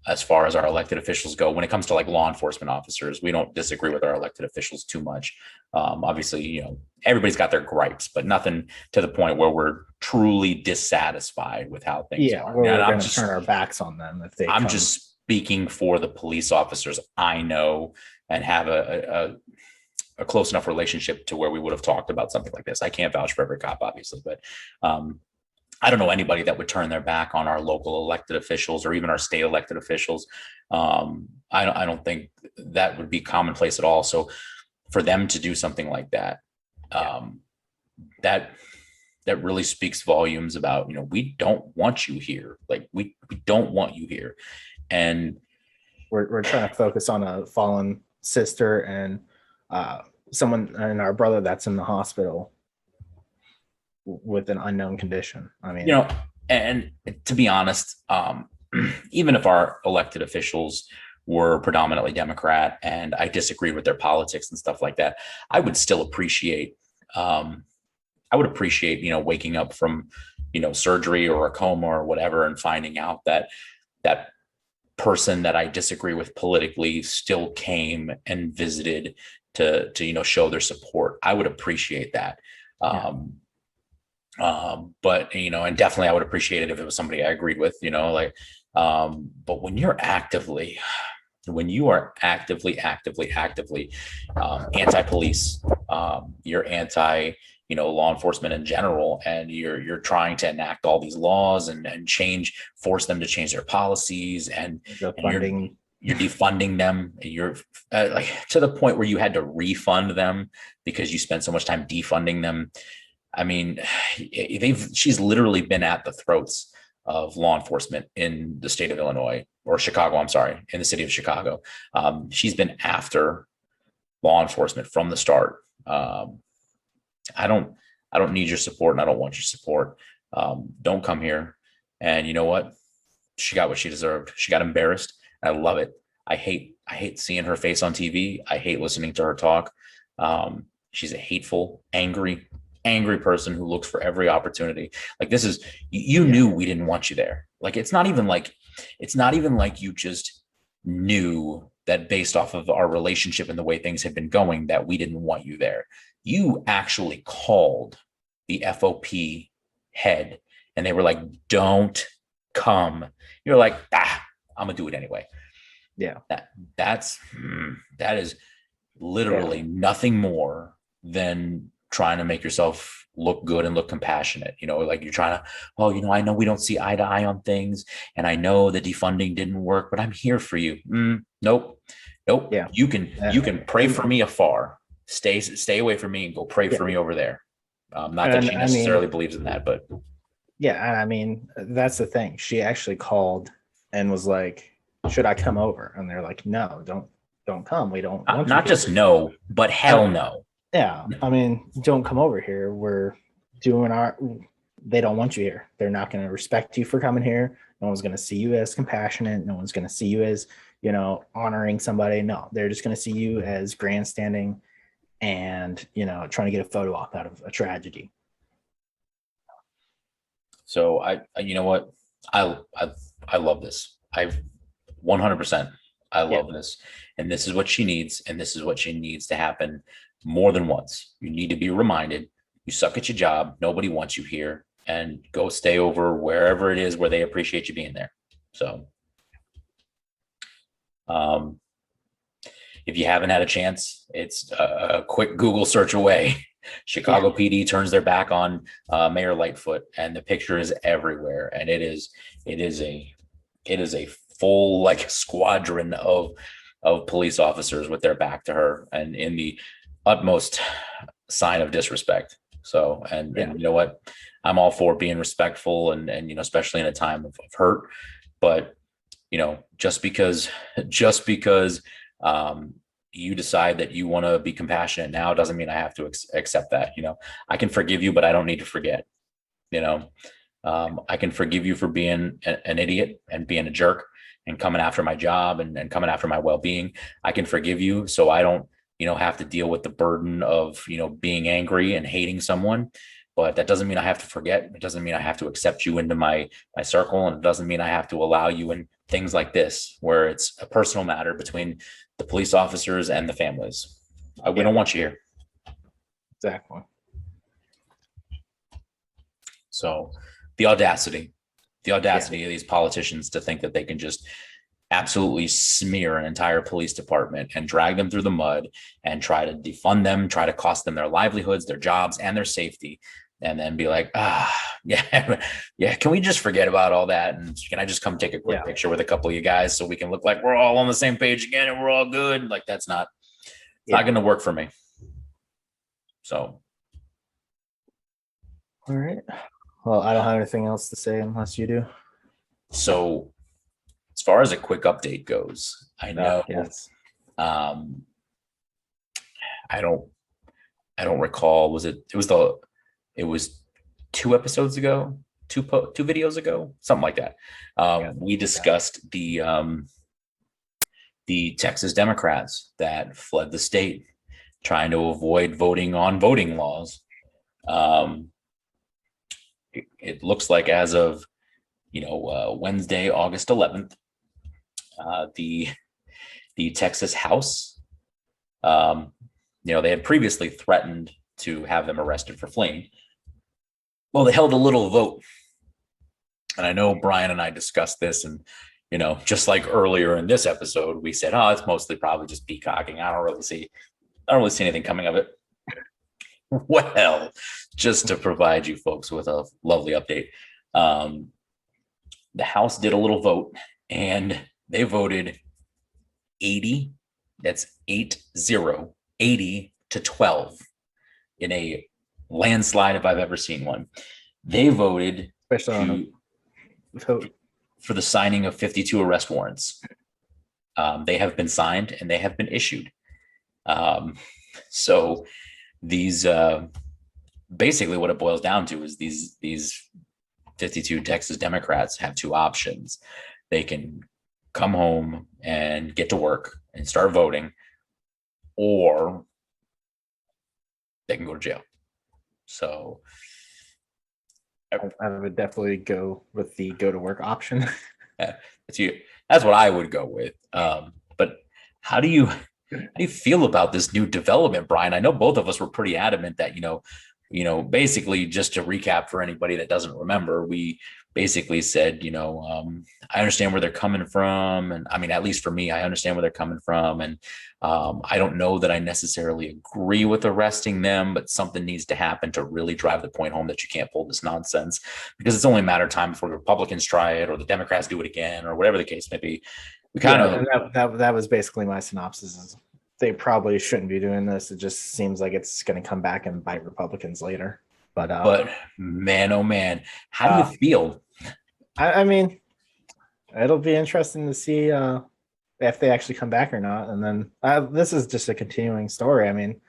as far as our elected officials go. When it comes to like law enforcement officers, we don't disagree with our elected officials too much. Obviously, everybody's got their gripes, but nothing to the point where we're truly dissatisfied with how things are. We're going to turn our backs on them if they. I'm just speaking for the police officers I know and have a close enough relationship to where we would have talked about something like this. I can't vouch for every cop, obviously, but I don't know anybody that would turn their back on our local elected officials or even our state elected officials. I don't think that would be commonplace at all. So for them to do something like that, that really speaks volumes about, we don't want you here. Like, we don't want you here. And we're trying to focus on a fallen sister and someone and our brother that's in the hospital with an unknown condition. I mean, and to be honest, even if our elected officials were predominantly Democrat and I disagree with their politics and stuff like that, I would still appreciate, waking up from, surgery or a coma or whatever, and finding out that person that I disagree with politically still came and visited to show their support. I would appreciate that. But and definitely I would appreciate it if it was somebody I agreed with, but when you are actively anti-police, you're anti, law enforcement in general, and you're trying to enact all these laws and force them to change their policies, and you're defunding them. You're like to the point where you had to refund them because you spent so much time defunding them. I mean, she's literally been at the throats of law enforcement in the state of Illinois, or Chicago. I'm sorry, in the city of Chicago. She's been after law enforcement from the start. I don't need your support, and I don't want your support. Don't come here. And you know what? She got what she deserved. She got embarrassed. I love it. I hate seeing her face on TV. I hate listening to her talk. She's a hateful, angry, angry person who looks for every opportunity. Like this is, you knew we didn't want you there. Like it's not even like you just knew that based off of our relationship and the way things had been going that we didn't want you there. You actually called the FOP head and they were like, don't come. You're like, I'm gonna do it anyway. Yeah. That is literally nothing more than trying to make yourself look good and look compassionate. Like you're trying to, I know we don't see eye to eye on things, and I know the defunding didn't work, but I'm here for you. Nope. Yeah. You can pray for me afar. Stay away from me and go pray for me over there. Not that she necessarily believes in that, but yeah, I mean, that's the thing. She actually called and was like, should I come over? And they're like, no, don't come. We don't want not just no, but hell no. Yeah. I mean, don't come over here. We're doing they don't want you here. They're not going to respect you for coming here. No one's going to see you as compassionate. No one's going to see you as, honoring somebody. No, they're just going to see you as grandstanding and, trying to get a photo op out of a tragedy. So you know what? I love this. 100%. I love this. And this is what she needs. And this is what she needs to happen more than once. You need to be reminded you suck at your job. Nobody wants you here, and go stay over wherever it is where they appreciate you being there. So, if you haven't had a chance, it's a quick Google search away. Chicago PD turns their back on Mayor Lightfoot, and the picture is everywhere. And it is a full like squadron of police officers with their back to her, and in the utmost sign of disrespect. So, and you know what? I'm all for being respectful and especially in a time of hurt. But just because you decide that you want to be compassionate now doesn't mean I have to accept that. I can forgive you, but I don't need to forget. I can forgive you for being an idiot and being a jerk and coming after my job and coming after my well-being. I can forgive you so I don't have to deal with the burden of being angry and hating someone. But that doesn't mean I have to forget. It doesn't mean I have to accept you into my circle, and it doesn't mean I have to allow you in things like this where it's a personal matter between the police officers and the families. We don't want you here. Exactly. So the audacity of these politicians to think that they can just absolutely smear an entire police department and drag them through the mud and try to defund them, try to cost them their livelihoods, their jobs, and their safety. And then be like, can we just forget about all that? And can I just come take a quick picture with a couple of you guys so we can look like we're all on the same page again and we're all good? Like, that's not going to work for me. So. All right. Well, I don't have anything else to say unless you do. So as far as a quick update goes, I know, I don't recall. It was 2 episodes ago, two videos ago, something like that. We discussed the Texas Democrats that fled the state, trying to avoid voting on voting laws. It looks like as of Wednesday, August 11th, the Texas House, they had previously threatened to have them arrested for fleeing. Well, they held a little vote. And I know Brian and I discussed this, and, just like earlier in this episode, we said, it's mostly probably just peacocking. I don't really see anything coming of it. Well, just to provide you folks with a lovely update, the House did a little vote, and they voted 80, that's 80 to 12 in a landslide if I've ever seen one. They voted for the signing of 52 arrest warrants. They have been signed and they have been issued. So these basically what it boils down to is these 52 Texas Democrats have 2 options. They can come home and get to work and start voting, or they can go to jail. So I would definitely go with the go to work option. that's what I would go with. But how do you feel about this new development, Brian? I know both of us were pretty adamant that, basically, just to recap for anybody that doesn't remember, we basically said, I understand where they're coming from. And I mean, at least for me, I understand where they're coming from. And I don't know that I necessarily agree with arresting them, but something needs to happen to really drive the point home that you can't pull this nonsense, because it's only a matter of time before the Republicans try it or the Democrats do it again or whatever the case may be. We kind of, and that was basically my synopsis. Is they probably shouldn't be doing this. It just seems like it's going to come back and bite Republicans later. But man, oh man, how do you feel? I mean, it'll be interesting to see if they actually come back or not. And then this is just a continuing story. I mean,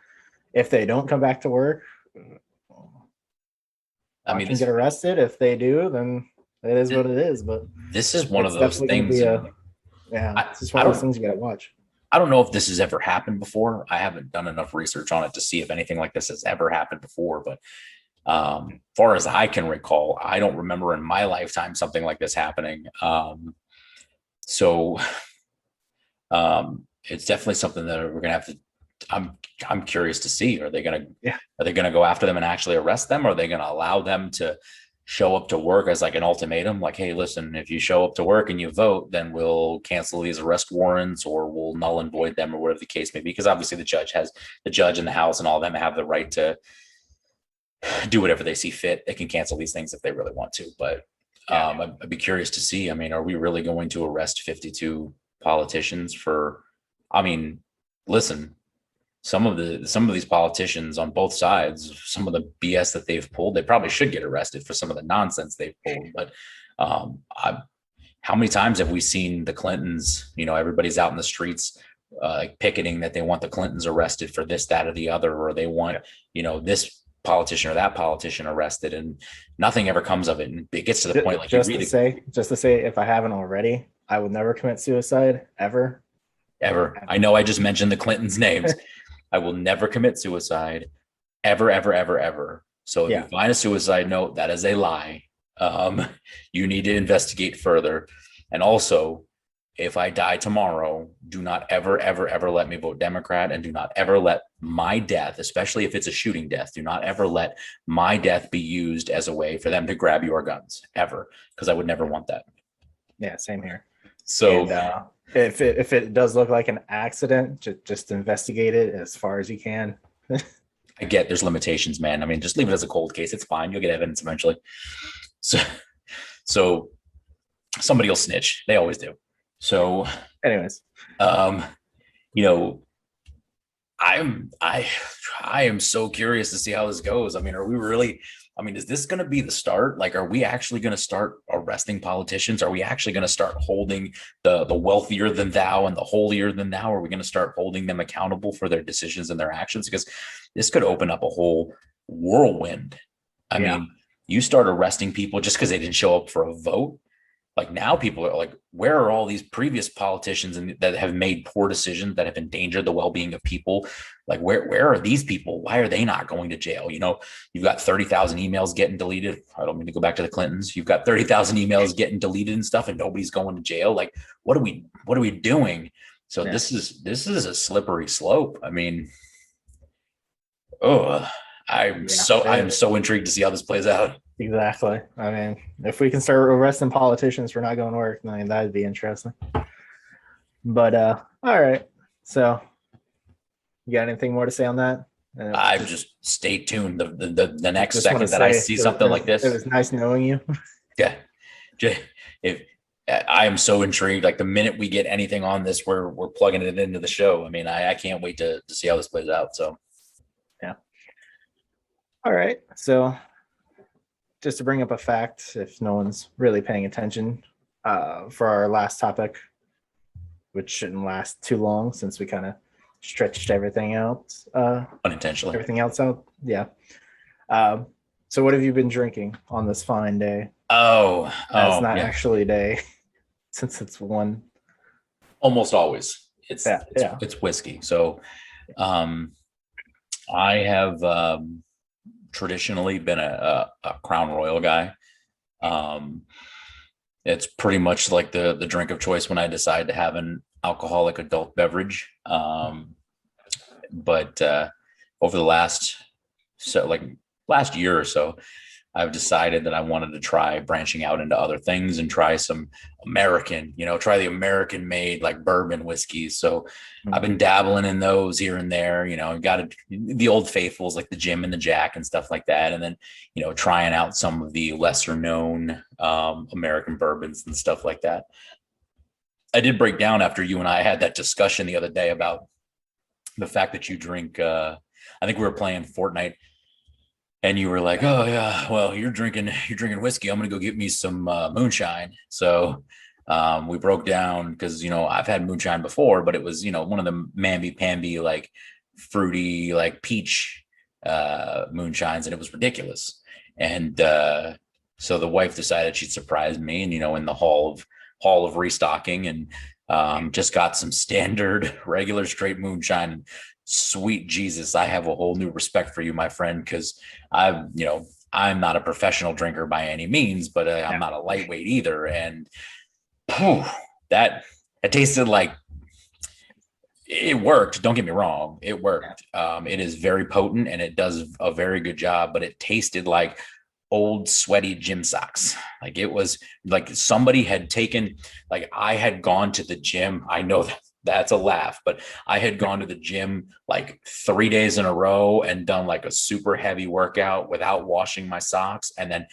if they don't come back to work, they can get arrested. If they do, then it is what it is. But this is one of those things. This is one of those things you got to watch. I don't know if this has ever happened before. I haven't done enough research on it to see if anything like this has ever happened before. But far as I can recall, I don't remember in my lifetime something like this happening. So it's definitely something that we're gonna have to. I'm curious to see. Are they gonna go after them and actually arrest them? Or are they gonna allow them to show up to work as like an ultimatum? Like, hey, listen, if you show up to work and you vote, then we'll cancel these arrest warrants or we'll null and void them or whatever the case may be. Because obviously the judge and the House and all of them have the right to do whatever they see fit. They can cancel these things if they really want to. But I'd be curious to see. I mean, are we really going to arrest 52 politicians for? I mean, listen, some of these politicians on both sides, some of the BS that they've pulled, they probably should get arrested for some of the nonsense they've pulled. But how many times have we seen the Clintons? Everybody's out in the streets picketing that they want the Clintons arrested for this, that, or the other, or they want this politician or that politician arrested, and nothing ever comes of it. And it gets to the point, like, just to say, if I haven't already, I would never commit suicide ever. I know I just mentioned the Clintons' names. I will never commit suicide ever, ever, ever, ever. So if you find a suicide note, that is a lie. You need to investigate further. And also, if I die tomorrow, do not ever, ever, ever let me vote Democrat, and do not ever let my death, especially if it's a shooting death, do not ever let my death be used as a way for them to grab your guns, ever, because I would never want that. Yeah, same here. So if it does look like an accident, just investigate it as far as you can. I get there's limitations, man. I mean, just leave it as a cold case. It's fine. You'll get evidence eventually. So somebody will snitch. They always do. So anyways, I am so curious to see how this goes. I mean, is this going to be the start? Like, are we actually going to start arresting politicians? Are we actually going to start holding the wealthier than thou and the holier than thou? Are we going to start holding them accountable for their decisions and their actions? Because this could open up a whole whirlwind. I mean, you start arresting people just because they didn't show up for a vote. Like, now people are like, where are all these previous politicians that have made poor decisions that have endangered the well-being of people? Like, where are these people? Why are they not going to jail? You've got 30,000 emails getting deleted. I don't mean to go back to the Clintons. You've got 30,000 emails getting deleted and stuff, and nobody's going to jail. Like, what are we doing? So this is a slippery slope. I mean, I'm so intrigued to see how this plays out. Exactly. I mean, if we can start arresting politicians for not going to work, then that'd be interesting. But all right. So, you got anything more to say on that? I just stay tuned. The next second that I see something like this, it was nice knowing you. Yeah. If I am so intrigued, like the minute we get anything on this, we're plugging it into the show. I mean, I can't wait to see how this plays out. So, yeah. All right. So, just to bring up a fact, if no one's really paying attention, for our last topic, which shouldn't last too long since we kind of stretched everything out. Unintentionally. Everything else out. Yeah. So what have you been drinking on this fine day? It's not actually a day since it's one. Almost always. It's whiskey. So I have traditionally been a Crown Royal guy. Um, it's pretty much like the drink of choice when I decide to have an alcoholic adult beverage. But over the last year or so, I've decided that I wanted to try branching out into other things and try some American, try the American made like bourbon whiskeys. So I've been dabbling in those here and there, got the old faithfuls like the Jim and the Jack and stuff like that. And then, trying out some of the lesser known American bourbons and stuff like that. I did break down after you and I had that discussion the other day about the fact that you drink, I think we were playing Fortnite. And you were like, "Oh yeah, well you're drinking whiskey. I'm gonna go get me some moonshine." So we broke down because I've had moonshine before, but it was one of the mamby-pamby like fruity like peach moonshines, and it was ridiculous. And so the wife decided she'd surprise me, and in the hall of restocking, and just got some standard regular straight moonshine. And sweet Jesus, I have a whole new respect for you, my friend, because I'm not a professional drinker by any means, but I'm not a lightweight either. And that it tasted like it worked. Don't get me wrong, it worked. It is very potent and it does a very good job, but it tasted like old sweaty gym socks. Like it was like somebody had taken, like I had gone to the gym. I know that's a laugh, but I had gone to the gym like 3 days in a row and done like a super heavy workout without washing my socks, and then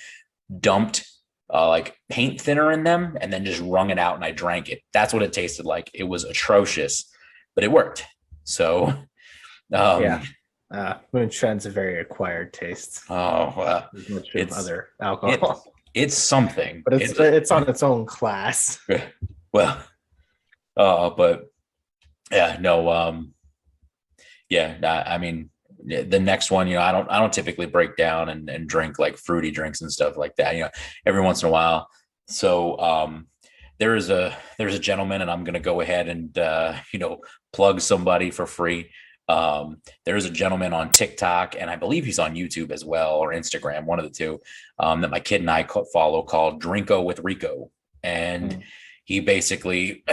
dumped like paint thinner in them and then just wrung it out and I drank it. That's what it tasted like. It was atrocious, but it worked. So moonshine's a very acquired taste. As much of other alcohol. It's something, but it's on its own class. Well, but yeah, no, I mean, the next one, I don't typically break down and drink like fruity drinks and stuff like that, every once in a while. So there's a gentleman, and I'm going to go ahead and, plug somebody for free. There's a gentleman on TikTok, and I believe he's on YouTube as well, or Instagram, one of the two, that my kid and I follow, called Drinko with Rico. And he basically,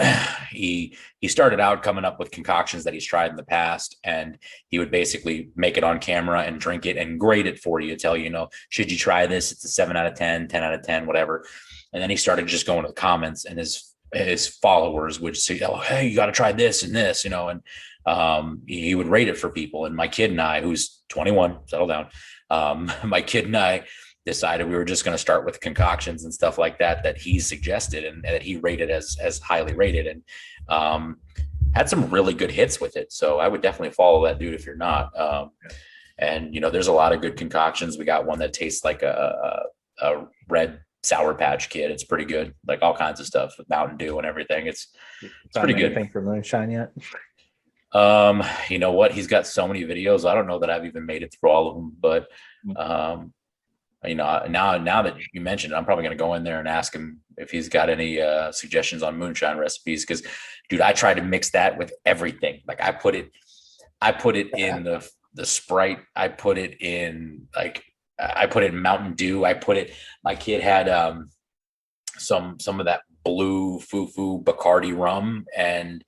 he started out coming up with concoctions that he's tried in the past, and he would basically make it on camera and drink it and grade it for you, tell you, should you try this? It's a 7 out of 10, 10 out of 10, whatever. And then he started just going to the comments, and his followers would say, "Oh, hey, you got to try this and this," and he would rate it for people. And my kid and I, who's 21, settle down, my kid and I decided we were just going to start with concoctions and stuff like that he suggested and that he rated as highly rated, and had some really good hits with it. So I would definitely follow that dude if you're not. And there's a lot of good concoctions. We got one that tastes like a red Sour Patch Kid. It's pretty good, like all kinds of stuff with Mountain Dew and everything. It's pretty good. Anything for moonshine yet? You know what? He's got so many videos. I don't know that I've even made it through all of them, but now that you mentioned it, I'm probably going to go in there and ask him if he's got any suggestions on moonshine recipes. Because, dude, I tried to mix that with everything. Like I put it in the Sprite. I put it in Mountain Dew. My kid had some of that blue foo Bacardi rum, and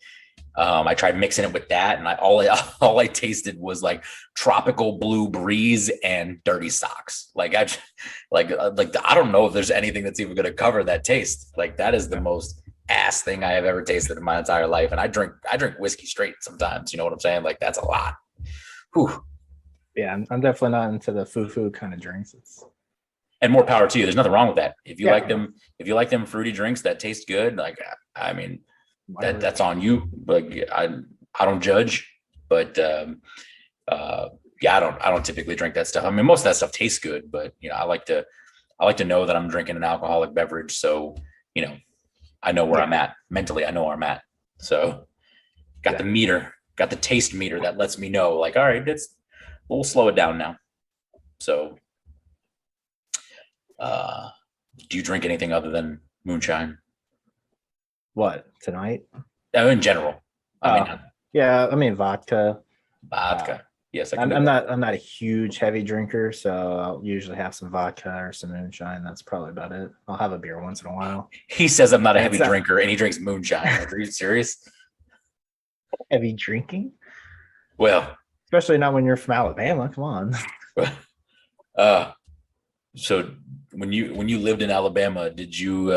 I tried mixing it with that, and all I tasted was like tropical blue breeze and dirty socks. Like I don't know if there's anything that's even going to cover that taste. Like that is the most ass thing I have ever tasted in my entire life. And I drink whiskey straight sometimes. You know what I'm saying? Like that's a lot. Whew. Yeah, I'm definitely not into the foo kind of drinks. And more power to you. There's nothing wrong with that. If you like them fruity drinks that taste good, like I mean. That's on you. Like I don't judge, but I don't typically drink that stuff. I mean, most of that stuff tastes good, but I like to know that I'm drinking an alcoholic beverage, so I know where I'm at mentally. I know where I'm at. So got the meter, got the taste meter that lets me know, like, all right, we'll slow it down now. So, do you drink anything other than moonshine? What, tonight? In general. I mean, vodka. Vodka. Yes, I can I'm, do I'm that. not I'm not a huge heavy drinker, so I'll usually have some vodka or some moonshine. That's probably about it. I'll have a beer once in a while. He says I'm not a heavy That's not drinker, and he drinks moonshine. Like, are you serious? heavy drinking, Well, especially not when you're from Alabama. Come on. uh, so when you lived in Alabama, did you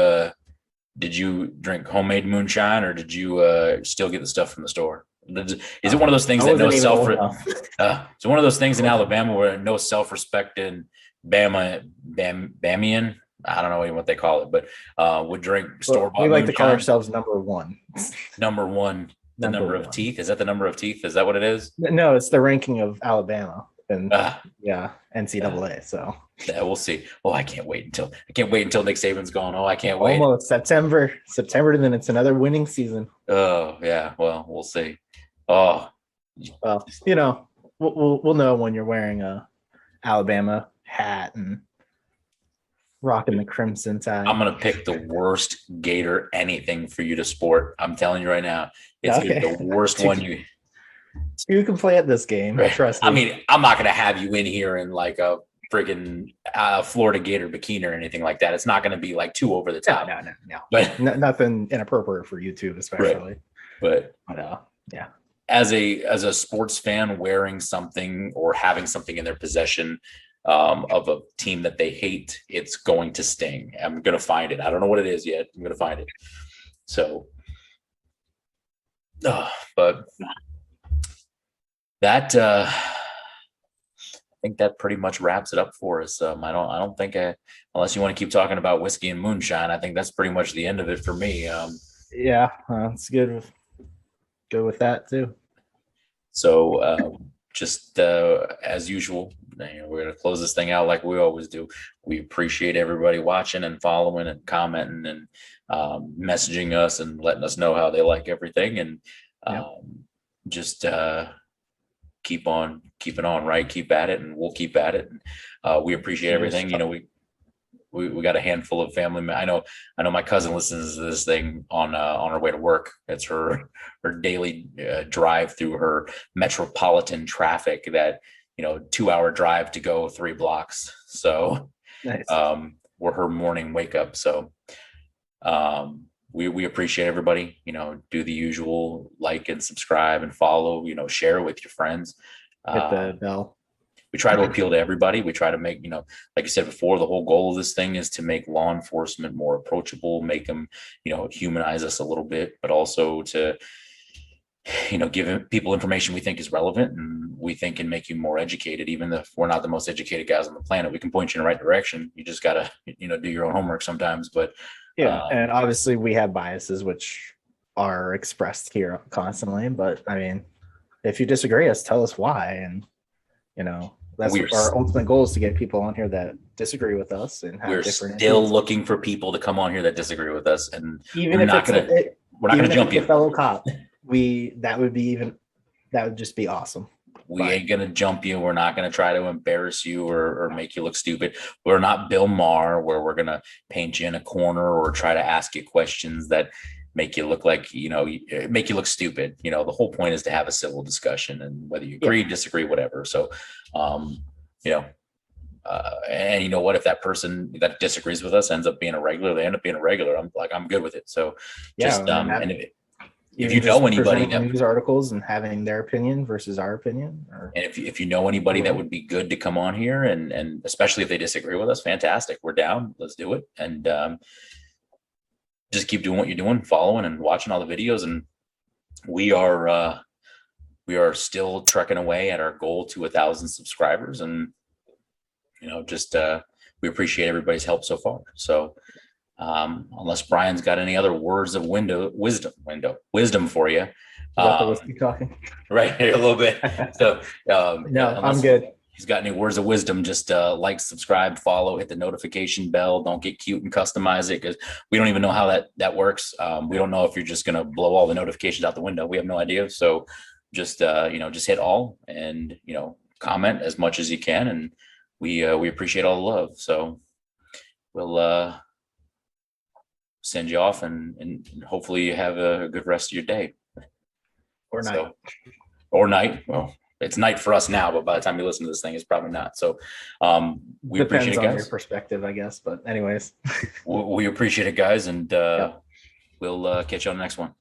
drink homemade moonshine, or did you still get the stuff from the store? Is it one of those things I that no wasn't even self? old enough. It's one of those things in Alabama where no self-respecting Bamian, I don't know even what they call it, but would drink Well, we store-bought like to call moonshine. ourselves number one. Number one, the Number number of one. teeth. Is that the number of teeth? Is that what it is? No, it's the ranking of Alabama and Uh, yeah, uh, NCAA. So yeah, we'll see. Oh, I can't wait until Nick Saban's gone. Oh, I can't wait. almost September, and then it's another winning season. Oh, yeah. Well, we'll see. Oh, Well, we'll know when you're wearing a Alabama hat and rocking the crimson I'm tide. gonna pick the worst gator anything for you to sport. I'm telling you right now, it's gonna be Okay, the worst one you. you can play at this game. Trust I me. mean, I'm not gonna have you in here in like a friggin' Florida Gator bikini or anything like that. It's not gonna be like too over the No, top. no. But Nothing inappropriate for YouTube, right, especially. but But yeah, as a sports fan, wearing something or having something in their possession of a team that they hate, it's going to sting. I'm gonna find it. I don't know what it is yet. I'm gonna find it. So, but that I think that pretty much wraps it up for us. I don't think unless you want to keep talking about whiskey and moonshine, I think that's pretty much the end of it for me. yeah, it's good with that too. So just as usual, we're gonna close this thing out like we always do. We appreciate everybody watching and following and commenting and messaging us and letting us know how they like everything, and Yep. just keep on keeping on, right? Keep at it, and we'll keep at it. And we appreciate everything. We got a handful of family. I know my cousin listens to this thing on her way to work. It's her daily drive through her metropolitan traffic. That 2-hour drive to go 3 blocks. So Nice. we're her morning wake up. So we appreciate everybody. Do the usual, like and subscribe and follow. Share it with your friends. Hit the bell. We try to appeal to everybody. We try to make, like I said before, the whole goal of this thing is to make law enforcement more approachable, make them, humanize us a little bit, but also to, give people information we think is relevant and we think can make you more educated. Even if we're not the most educated guys on the planet, we can point you in the right direction. You just got to, do your own homework sometimes. But Yeah, and obviously we have biases which are expressed here constantly. But I mean, if you disagree, tell us why, and that's our ultimate goal is to get people on here that disagree with us and have we're different still opinions. looking for people to come on here that disagree with us, and Even we're if not it's gonna we're not gonna jump you. A fellow cop, that would just be awesome. We ain't gonna jump you. We're not gonna try to embarrass you or make you look stupid. We're not Bill Maher, where we're gonna paint you in a corner or try to ask you questions that make you look like make you look stupid. The whole point is to have a civil discussion, and whether you agree, disagree, whatever. So, and you know what? If that person that disagrees with us ends up being a regular, they end up being a regular. I'm good with it. So, just and if you know anybody that news articles and having their opinion versus our opinion, and if you know anybody that would be good to come on here, and especially if they disagree with us, fantastic. We're down. Let's do it. And just keep doing what you're doing, following and watching all the videos. And we are still trekking away at our goal to 1,000 subscribers. And just we appreciate everybody's help so far. So unless Brian's got any other words of wisdom for you. About the whiskey talking. Right, a little bit. So no, I'm good. He's got any words of wisdom, just like, subscribe, follow, hit the notification bell. Don't get cute and customize it, because we don't even know how that works. We don't know if you're just going to blow all the notifications out the window. We have no idea. So just just hit all and comment as much as you can, and we appreciate all the love. So we'll send you off, and hopefully you have a good rest of your day or night. or night. Well, It's night for us now, but by the time you listen to this thing, it's probably not. So we Depends appreciate it, on your guys. perspective, I guess. But anyways, We appreciate it, guys, and Yep. we'll catch you on the next one.